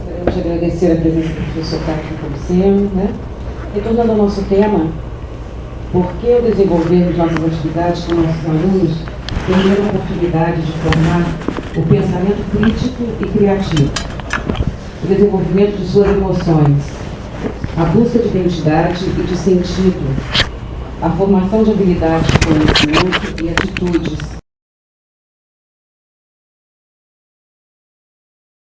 Queremos agradecer a presença do professor Carlos, como sempre, né? Retornando ao nosso tema, por que o desenvolver de nossas atividades com nossos alunos ter a oportunidade de formar o pensamento crítico e criativo, o desenvolvimento de suas emoções, a busca de identidade e de sentido, a formação de habilidades de conhecimento e atitudes